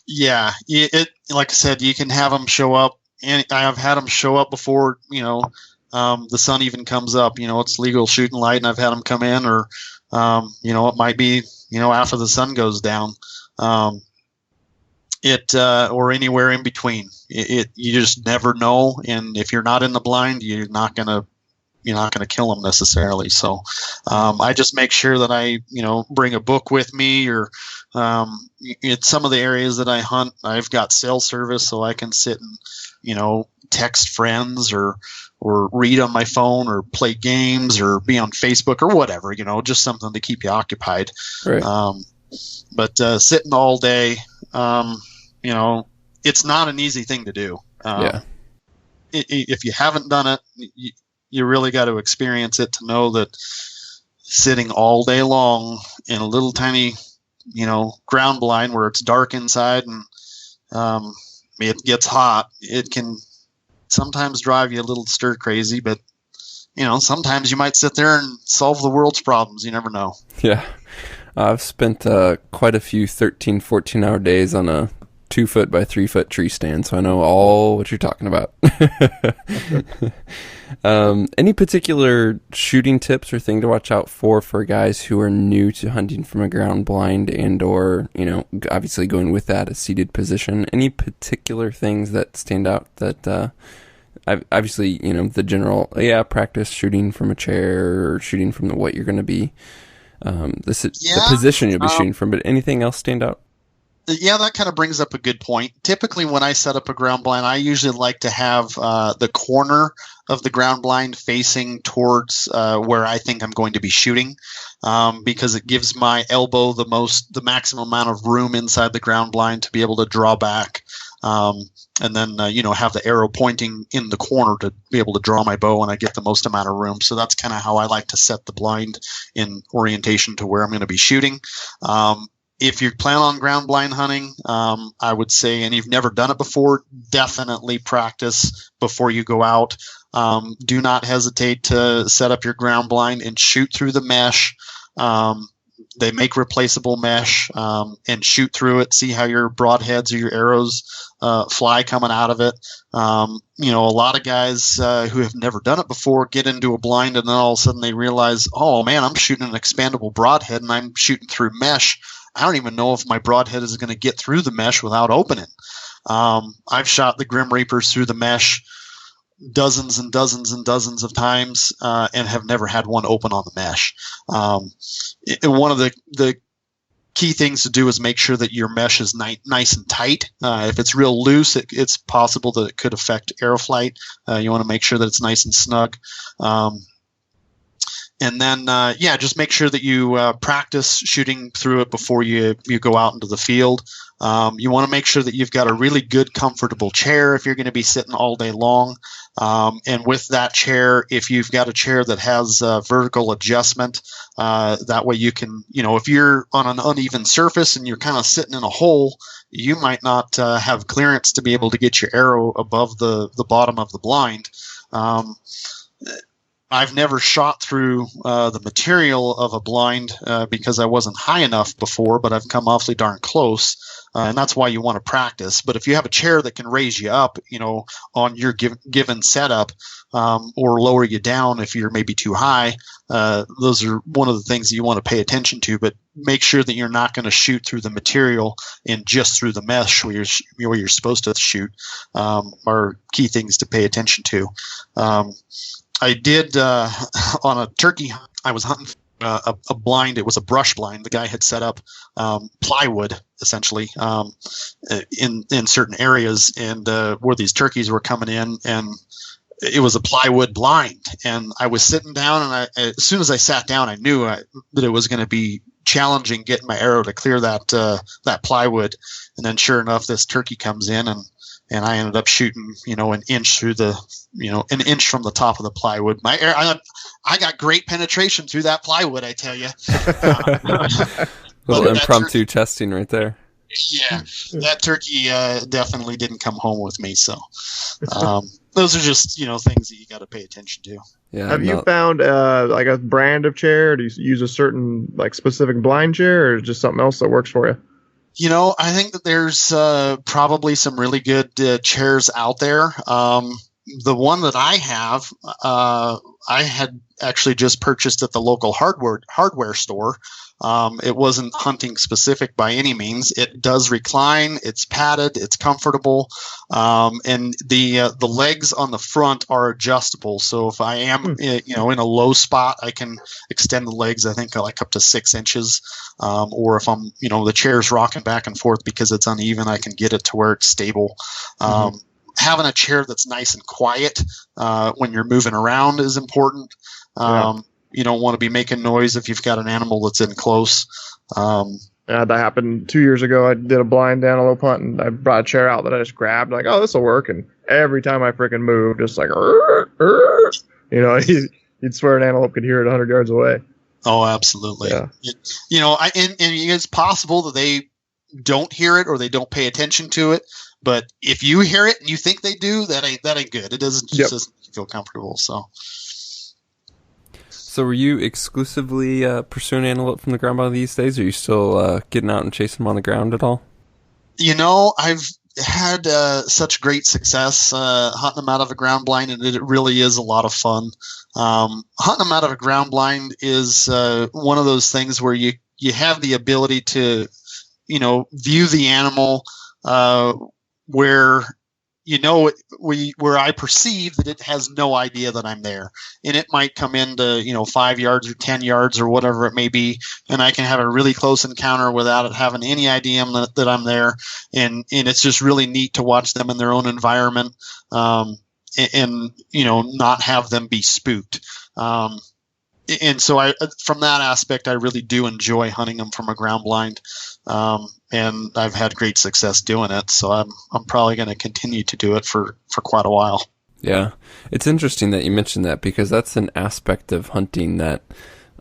Yeah. Like I said, you can have them show up, and I've had them show up before, the sun even comes up. It's legal shooting light, and I've had them come in, or, it might be, after the sun goes down. Or anywhere in between. You just never know, and if you're not in the blind, you're not gonna kill them necessarily. So I just make sure that I bring a book with me, or in some of the areas that I hunt, I've got cell service, so I can sit and text friends or read on my phone or play games or be on Facebook or whatever. Just something to keep you occupied. Right. But sitting all day. It's not an easy thing to do. If you haven't done it, you really got to experience it to know that sitting all day long in a little tiny, ground blind where it's dark inside and it gets hot, it can sometimes drive you a little stir crazy, but sometimes you might sit there and solve the world's problems. You never know. Yeah. I've spent quite a few 13, 14-hour days on a 2-foot by 3-foot tree stand, so I know all what you're talking about. Any particular shooting tips or thing to watch out for guys who are new to hunting from a ground blind and or, obviously going with that, a seated position? Any particular things that stand out that obviously, the general, practice shooting from a chair or shooting from what you're going to be, the position you'll be shooting from, but anything else stand out? Yeah, that kind of brings up a good point. Typically, when I set up a ground blind, I usually like to have the corner of the ground blind facing towards where I think I'm going to be shooting, because it gives my elbow the maximum amount of room inside the ground blind to be able to draw back, and then have the arrow pointing in the corner to be able to draw my bow, and I get the most amount of room. So that's kind of how I like to set the blind in orientation to where I'm going to be shooting. If you plan on ground blind hunting, I would say, and you've never done it before, definitely practice before you go out. Do not hesitate to set up your ground blind and shoot through the mesh. They make replaceable mesh, and shoot through it. See how your broadheads or your arrows fly coming out of it. A lot of guys who have never done it before get into a blind, and then all of a sudden they realize, oh man, I'm shooting an expandable broadhead and I'm shooting through mesh. I don't even know if my broadhead is going to get through the mesh without opening. I've shot the Grim Reapers through the mesh dozens and dozens and dozens of times, and have never had one open on the mesh. One of the key things to do is make sure that your mesh is nice and tight. If it's real loose, it's possible that it could affect arrow flight. You want to make sure that it's nice and snug. And then, just make sure that you practice shooting through it before you go out into the field. You want to make sure that you've got a really good, comfortable chair if you're going to be sitting all day long. And with that chair, if you've got a chair that has vertical adjustment, that way you can, if you're on an uneven surface and you're kind of sitting in a hole, you might not have clearance to be able to get your arrow above the bottom of the blind. I've never shot through the material of a blind because I wasn't high enough before, but I've come awfully darn close. And that's why you want to practice. But if you have a chair that can raise you up, on your given setup, or lower you down if you're maybe too high, those are one of the things that you want to pay attention to. But make sure that you're not going to shoot through the material and just through the mesh where you're supposed to shoot, are key things to pay attention to. I did on a turkey hunt, I was hunting a blind. It was a brush blind. The guy had set up plywood essentially in certain areas, and where these turkeys were coming in, and it was a plywood blind. And I was sitting down, and as soon as I sat down, I knew that it was going to be challenging getting my arrow to clear that plywood. And then sure enough, this turkey comes in, and I ended up shooting, an inch through an inch from the top of the plywood. I got great penetration through that plywood, I tell you. Little impromptu testing right there. Yeah, that turkey definitely didn't come home with me. So those are just, things that you got to pay attention to. Yeah. Have you found like a brand of chair? Do you use a certain specific blind chair, or just something else that works for you? I think that there's probably some really good chairs out there. The one that I have, I had actually just purchased at the local hardware store. It wasn't hunting specific by any means. It does recline. It's padded. It's comfortable, and the legs on the front are adjustable. So if I am in a low spot, I can extend the legs. I think like up to 6 inches. Or if I'm the chair's rocking back and forth because it's uneven, I can get it to where it's stable. Having a chair that's nice and quiet when you're moving around is important. You don't want to be making noise if you've got an animal that's in close. That happened 2 years ago. I did a blind antelope hunt, and I brought a chair out that I just grabbed. Like, oh, this will work. And every time I freaking moved, just like, you'd swear an antelope could hear it 100 yards away. Oh, absolutely. Yeah. And it's possible that they don't hear it or they don't pay attention to it. But if you hear it and you think they do, that ain't good. It doesn't make you feel comfortable. So were you exclusively pursuing antelope from the ground by these days? Or are you still getting out and chasing them on the ground at all? I've had such great success hunting them out of a ground blind, and it really is a lot of fun. Hunting them out of a ground blind is one of those things where you have the ability to, view the animal where where I perceive that it has no idea that I'm there, and it might come into 5 yards or 10 yards or whatever it may be, and I can have a really close encounter without it having any idea that I'm there, and it's just really neat to watch them in their own environment, and not have them be spooked. And so from that aspect, I really do enjoy hunting them from a ground blind. And I've had great success doing it, so I'm probably going to continue to do it for quite a while. Yeah, it's interesting that you mentioned that, because that's an aspect of hunting that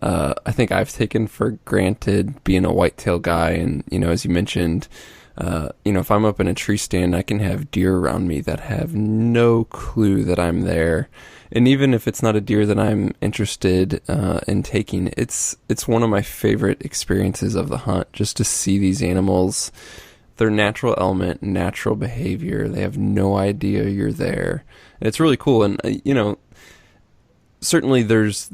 I think I've taken for granted, being a whitetail guy. And as you mentioned, if I'm up in a tree stand, I can have deer around me that have no clue that I'm there. And even if it's not a deer that I'm interested in taking, it's one of my favorite experiences of the hunt, just to see these animals, their natural element, natural behavior. They have no idea you're there. And it's really cool. And, certainly there's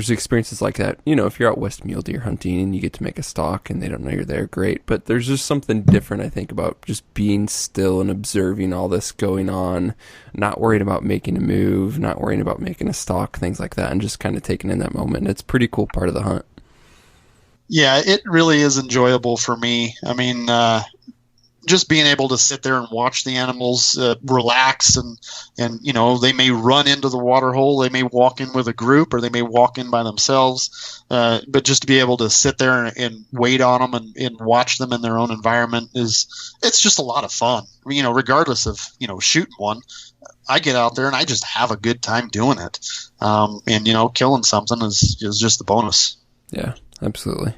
experiences like that. If you're out west mule deer hunting and you get to make a stalk and they don't know you're there, great. But there's just something different, I think, about just being still and observing all this going on, not worried about making a move, not worrying about making a stalk, things like that, and just kind of taking in that moment. It's a pretty cool part of the hunt. Yeah, it really is enjoyable for me. I mean, just being able to sit there and watch the animals relax, and they may run into the water hole, they may walk in with a group, or they may walk in by themselves, but just to be able to sit there and wait on them and watch them in their own environment it's just a lot of fun. Regardless of shooting one, I get out there and I just have a good time doing it, and killing something is just the bonus. Yeah, absolutely.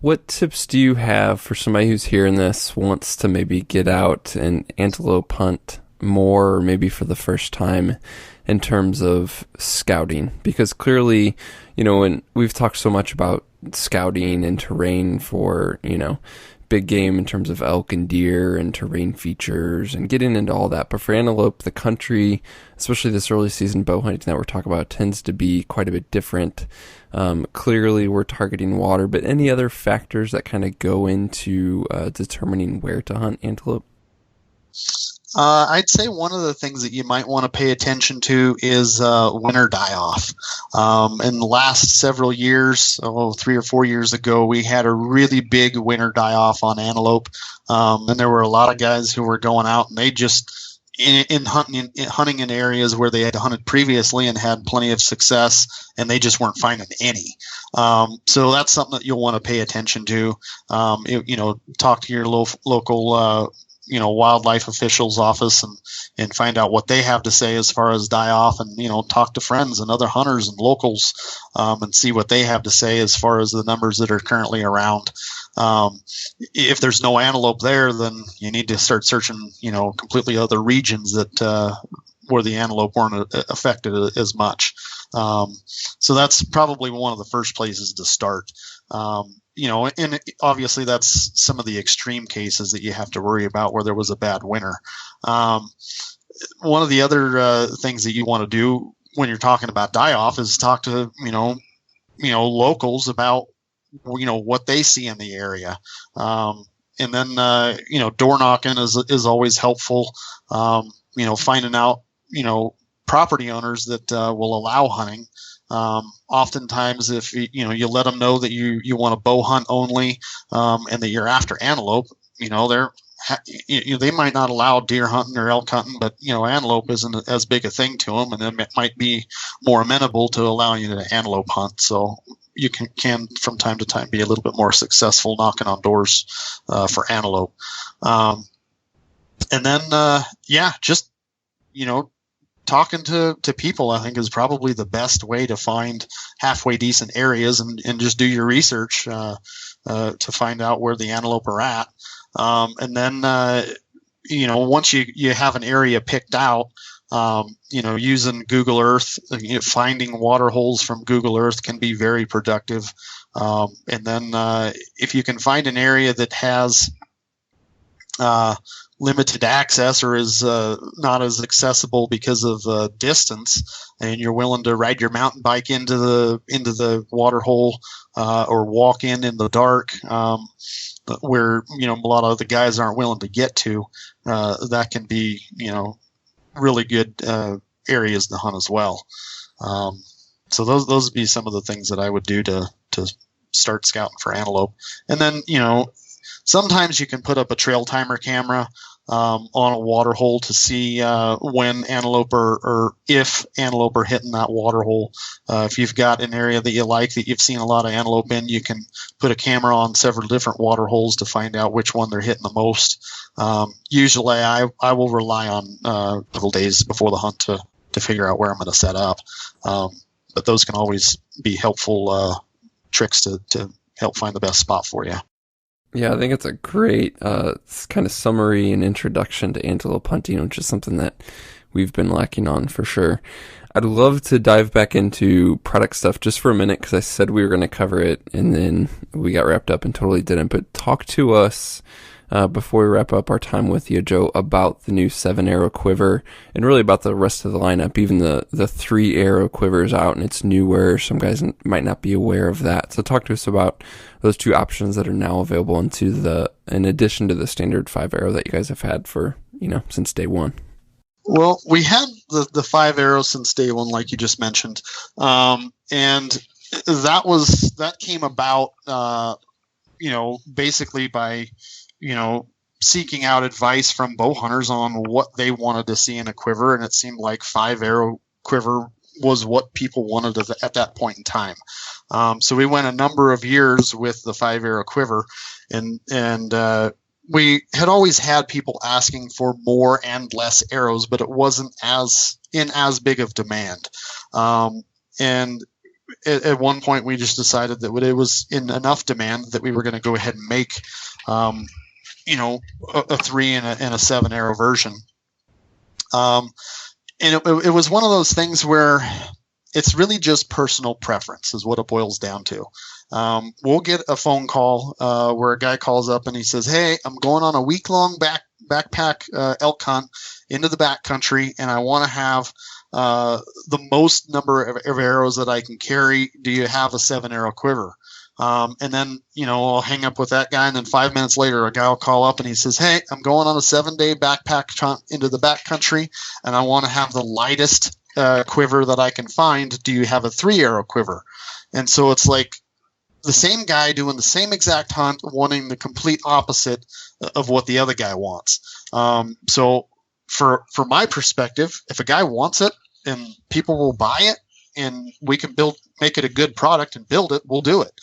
What tips do you have for somebody who's hearing this, wants to maybe get out and antelope hunt more, or maybe for the first time, in terms of scouting? Because clearly, and we've talked so much about scouting and terrain for, big game in terms of elk and deer and terrain features and getting into all that. But for antelope, the country, especially this early season bow hunting that we're talking about, tends to be quite a bit different. Clearly we're targeting water, but any other factors that kind of go into determining where to hunt antelope? I'd say one of the things that you might want to pay attention to is winter die-off. In the last several years, 3 or 4 years ago, we had a really big winter die-off on antelope, and there were a lot of guys who were going out and they just hunting in areas where they had hunted previously and had plenty of success, and they just weren't finding any. So that's something that you'll want to pay attention to. Talk to your local wildlife officials office and find out what they have to say as far as die off, and talk to friends and other hunters and locals, and see what they have to say as far as the numbers that are currently around. If there's no antelope there, then you need to start searching completely other regions that where the antelope weren't affected as much. So that's probably one of the first places to start. And obviously that's some of the extreme cases that you have to worry about where there was a bad winter. One of the other things that you want to do when you're talking about die-off is talk to, locals about, what they see in the area. And then, door knocking is always helpful. Finding out, property owners that will allow hunting. Oftentimes, if you let them know that you want to bow hunt only, and that you're after antelope, they might not allow deer hunting or elk hunting, but antelope isn't as big a thing to them, and then it might be more amenable to allowing you to antelope hunt. So you can from time to time be a little bit more successful knocking on doors for antelope. And then just talking to people, I think, is probably the best way to find halfway decent areas, and just do your research to find out where the antelope are at. And then, once you have an area picked out, using Google Earth, finding water holes from Google Earth can be very productive. And then if you can find an area that has limited access or is not as accessible because of distance, and you're willing to ride your mountain bike into the water hole, or walk in the dark, where a lot of the guys aren't willing to get to, that can be really good areas to hunt as well. So those would be some of the things that I would do to start scouting for antelope. And then sometimes you can put up a trail timer camera on a water hole to see when antelope or if antelope are hitting that water hole. If you've got an area that you like, that you've seen a lot of antelope in, you can put a camera on several different water holes to find out which one they're hitting the most. Usually I will rely on several days before the hunt to figure out where I'm going to set up. But those can always be helpful tricks to help find the best spot for you. Yeah, I think it's a great kind of summary and introduction to antelope hunting, which is something that we've been lacking on for sure. I'd love to dive back into product stuff just for a minute, because I said we were going to cover it and then we got wrapped up and totally didn't. But talk to us before we wrap up our time with you, Joe, about the new 7-arrow quiver and really about the rest of the lineup, even the 3-arrow quivers out and it's newer. Some guys might not be aware of that. So talk to us about those two options that are now available in addition to the standard 5-arrow that you guys have had for, since day one. Well, we had the 5 arrows since day one, like you just mentioned. And that came about, basically by, seeking out advice from bow hunters on what they wanted to see in a quiver, and it seemed like 5-arrow quiver was what people wanted at that point in time. So we went a number of years with the 5-arrow quiver, and we had always had people asking for more and less arrows, but it wasn't as big of demand. And at one point, we just decided that it was in enough demand that we were going to go ahead and make, a 3 and a 7-arrow version. And it was one of those things where it's really just personal preference is what it boils down to. We'll get a phone call where a guy calls up and he says, "Hey, I'm going on a week-long backpack elk hunt into the backcountry, and I want to have the most number of arrows that I can carry. Do you have a 7-arrow quiver?" And then, I'll hang up with that guy, and then 5 minutes later, a guy will call up and he says, "Hey, I'm going on a 7-day backpack hunt into the backcountry, and I want to have the lightest quiver that I can find. Do you have a 3-arrow quiver?" And so it's like the same guy doing the same exact hunt, wanting the complete opposite of what the other guy wants. So for my perspective, if a guy wants it and people will buy it and we can make it a good product and build it, we'll do it.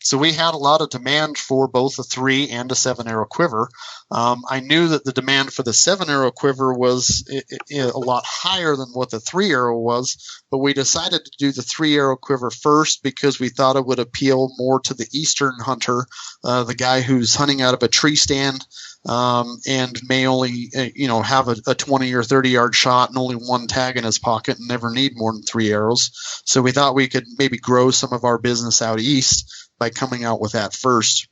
So we had a lot of demand for both a 3 and a 7-arrow quiver. I knew that the demand for the 7-arrow quiver was a lot higher than what the 3-arrow was, but we decided to do the 3-arrow quiver first because we thought it would appeal more to the eastern hunter, the guy who's hunting out of a tree stand and may only have a 20 or 30-yard shot and only one tag in his pocket and never need more than 3 arrows. So we thought we could maybe grow some of our business out east by coming out with that first.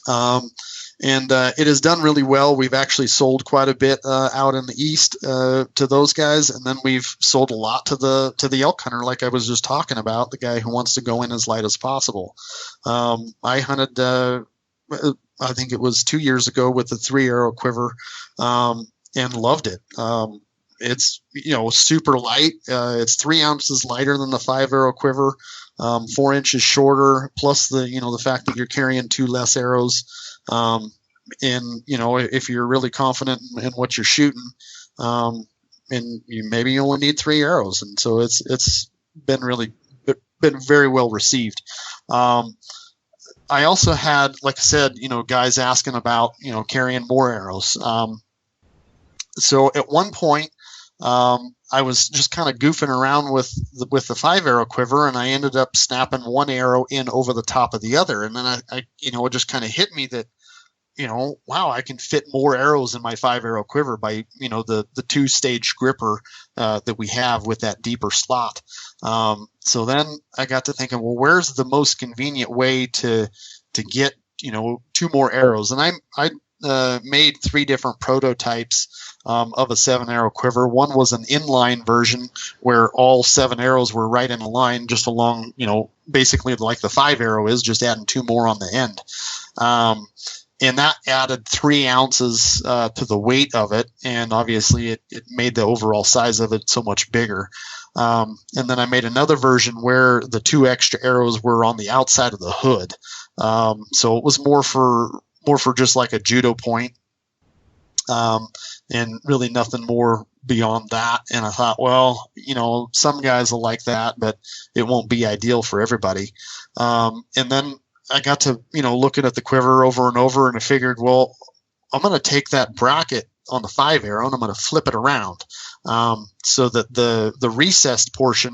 And it has done really well. We've actually sold quite a bit out in the east to those guys, and then we've sold a lot to the elk hunter, like I was just talking about, the guy who wants to go in as light as possible. I hunted, I think it was 2 years ago, with the 3-arrow quiver, and loved it. It's super light. It's 3 ounces lighter than the 5-arrow quiver. 4 inches shorter, plus the fact that you're carrying 2 less arrows. And if you're really confident in what you're shooting, and you only need 3 arrows, and so it's been very well received. I also had, like I said, guys asking about carrying more arrows. So at one point, I was just kind of goofing around with the 5-arrow quiver, and I ended up snapping one arrow in over the top of the other. And then it just kind of hit me that, wow, I can fit more arrows in my 5-arrow quiver by, the 2-stage gripper that we have with that deeper slot. So then I got to thinking, well, where's the most convenient way to get, 2 more arrows? And I made 3 different prototypes of a 7-arrow quiver. One was an inline version where all 7 arrows were right in a line, just along, basically like the 5-arrow is, just adding 2 more on the end. And that added 3 ounces to the weight of it, and obviously it made the overall size of it so much bigger. And then I made another version where the 2 extra arrows were on the outside of the hood. So it was more for just like a judo point. And really nothing more beyond that. And I thought, well, some guys will like that, but it won't be ideal for everybody. And then I got to, looking at the quiver over and over, and I figured, well, I'm going to take that bracket on the 5-arrow and I'm going to flip it around, so that the recessed portion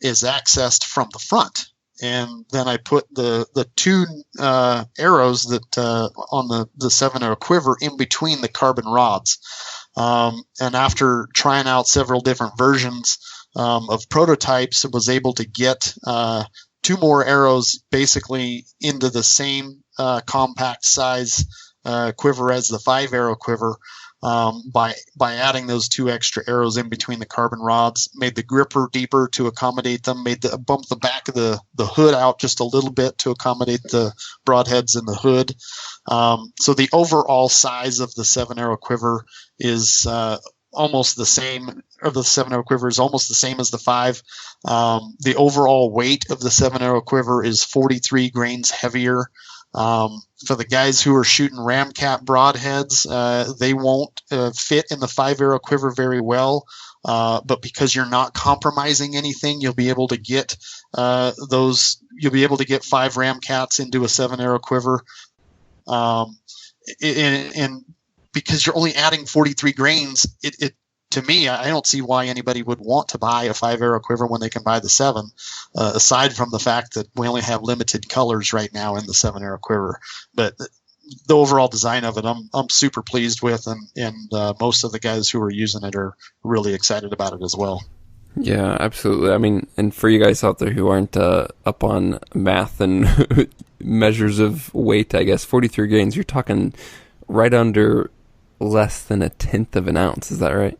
is accessed from the front. And then I put the 2 arrows that on the 7-arrow quiver in between the carbon rods. And after trying out several different versions of prototypes, I was able to get 2 more arrows basically into the same compact size quiver as the 5-arrow quiver. By adding those 2 extra arrows in between the carbon rods, made the gripper deeper to accommodate them, bumped the back of the hood out just a little bit to accommodate the broadheads in the hood. So the overall size of the 7-arrow quiver is almost the same, or the 7-arrow quiver is almost the same as the 5. The overall weight of the 7-arrow quiver is 43 grains heavier For the guys who are shooting ramcat broadheads, they won't fit in the 5-arrow quiver very well. But because you're not compromising anything, you'll be able to get You'll be able to get 5 ramcats into a 7-arrow quiver, and because you're only adding 43 grains, it to me, I don't see why anybody would want to buy a 5-arrow quiver when they can buy the 7. Aside from the fact that we only have limited colors right now in the 7-arrow quiver, but the overall design of it, I'm super pleased with, and most of the guys who are using it are really excited about it as well. Yeah, absolutely. I mean, and for you guys out there who aren't up on math and measures of weight, I guess 43 grains, you're talking right under less than 1/10 of an ounce. Is that right?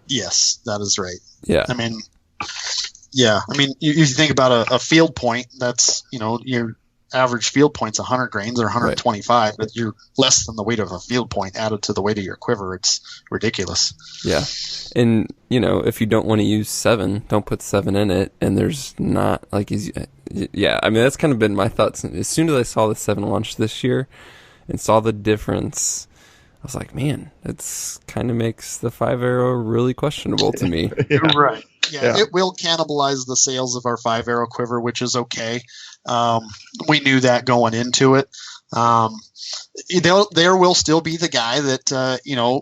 Yes, that is right. Yeah. I mean, you think about a field point, that's, your average field point's 100 grains or 125, right, but you're less than the weight of a field point added to the weight of your quiver. It's ridiculous. Yeah. And, if you don't want to use 7, don't put 7 in it. And there's not yeah, I mean, that's kind of been my thoughts. As soon as I saw the 7 launch this year and saw the difference, I was like, man, it's kind of makes the 5-arrow really questionable to me. Yeah. Right. Yeah, it will cannibalize the sales of our 5-arrow quiver, which is okay. We knew that going into it. There will still be the guy that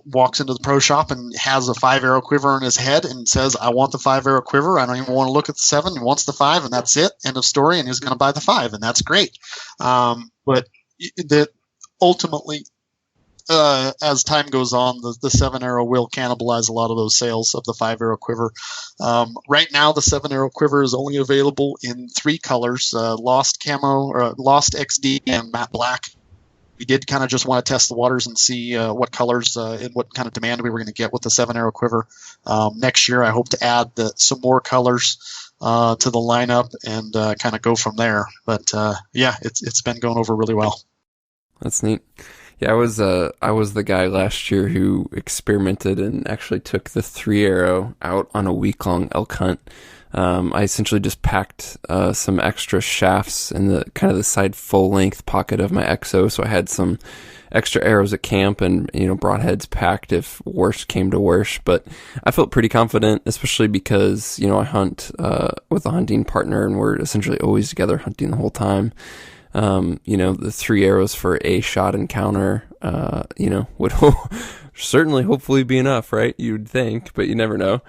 walks into the pro shop and has a 5-arrow quiver in his head and says, "I want the 5-arrow quiver. I don't even want to look at the 7. He wants the 5, and that's it. End of story." And he's going to buy the 5, and that's great. But that ultimately, as time goes on, the 7-arrow will cannibalize a lot of those sales of the 5-arrow quiver. Right now, the 7-arrow quiver is only available in 3 colors: Lost Camo, or Lost XD, and Matte Black. We did kind of just want to test the waters and see what colors and what kind of demand we were going to get with the 7-arrow quiver. Next year, I hope to add some more colors to the lineup and kind of go from there. But it's been going over really well. That's neat. Yeah, I was the guy last year who experimented and actually took the 3-arrow out on a week-long elk hunt. I essentially just packed some extra shafts in the kind of the side full-length pocket of my XO, so I had some extra arrows at camp and broadheads packed if worst came to worst. But I felt pretty confident, especially because I hunt with a hunting partner and we're essentially always together hunting the whole time. The 3 arrows for a shot encounter, would certainly hopefully be enough, right? You'd think, but you never know.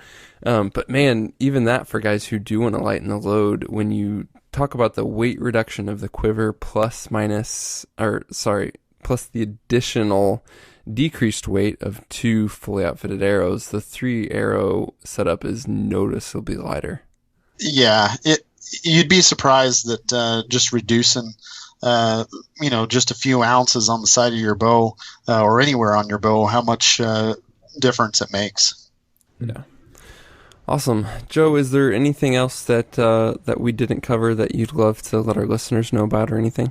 But man, even that for guys who do want to lighten the load, when you talk about the weight reduction of the quiver plus the additional decreased weight of 2 fully outfitted arrows, the 3-arrow setup is noticeably lighter. Yeah, you'd be surprised that just reducing, just a few ounces on the side of your bow or anywhere on your bow, how much difference it makes. Yeah. Awesome. Joe, is there anything else that we didn't cover that you'd love to let our listeners know about or anything?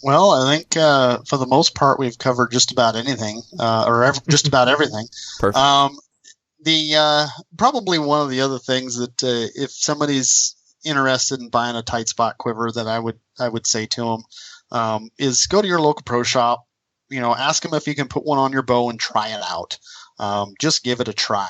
Well, I think for the most part, we've covered just about anything just about everything. Perfect. Probably one of the other things that if somebody's interested in buying a TightSpot quiver, that I would say to them is go to your local pro shop. Ask them if you can put one on your bow and try it out. Just give it a try.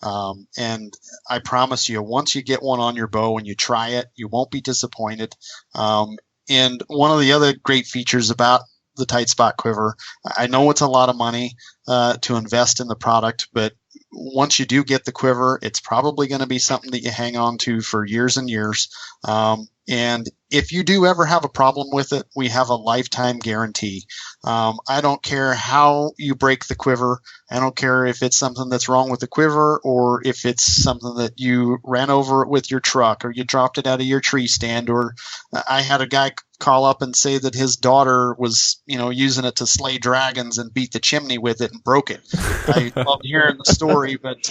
And I promise you, once you get one on your bow and you try it, you won't be disappointed. And one of the other great features about the TightSpot quiver, I know it's a lot of money to invest in the product, but once you do get the quiver, it's probably going to be something that you hang on to for years and years. And if you do ever have a problem with it, we have a lifetime guarantee. I don't care how you break the quiver. I don't care if it's something that's wrong with the quiver or if it's something that you ran over it with your truck or you dropped it out of your tree stand. Or I had a guy call up and say that his daughter was, using it to slay dragons and beat the chimney with it and broke it. I love hearing the story, but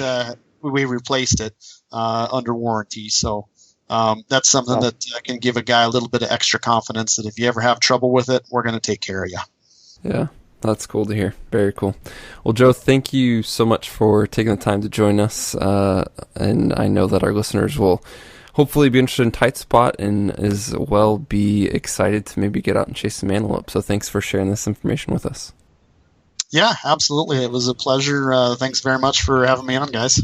we replaced it under warranty. So that's something that can give a guy a little bit of extra confidence that if you ever have trouble with it, we're going to take care of you. Yeah, that's cool to hear. Very cool. Well, Joe, thank you so much for taking the time to join us. And I know that our listeners will hopefully be interested in TightSpot and as well be excited to maybe get out and chase some antelope. So thanks for sharing this information with us. Yeah, absolutely. It was a pleasure. Thanks very much for having me on, guys.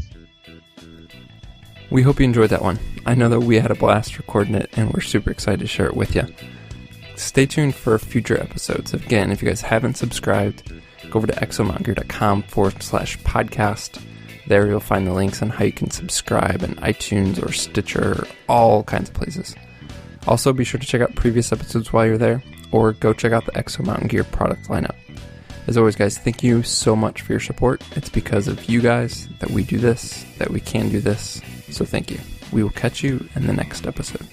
We hope you enjoyed that one. I know that we had a blast recording it, and we're super excited to share it with you. Stay tuned for future episodes. Again, if you guys haven't subscribed, go over to exomountaingear.com/podcast. There you'll find the links on how you can subscribe in iTunes or Stitcher, all kinds of places. Also, be sure to check out previous episodes while you're there, or go check out the Exo Mountain Gear product lineup. As always, guys, thank you so much for your support. It's because of you guys that we do this, that we can do this. So thank you. We will catch you in the next episode.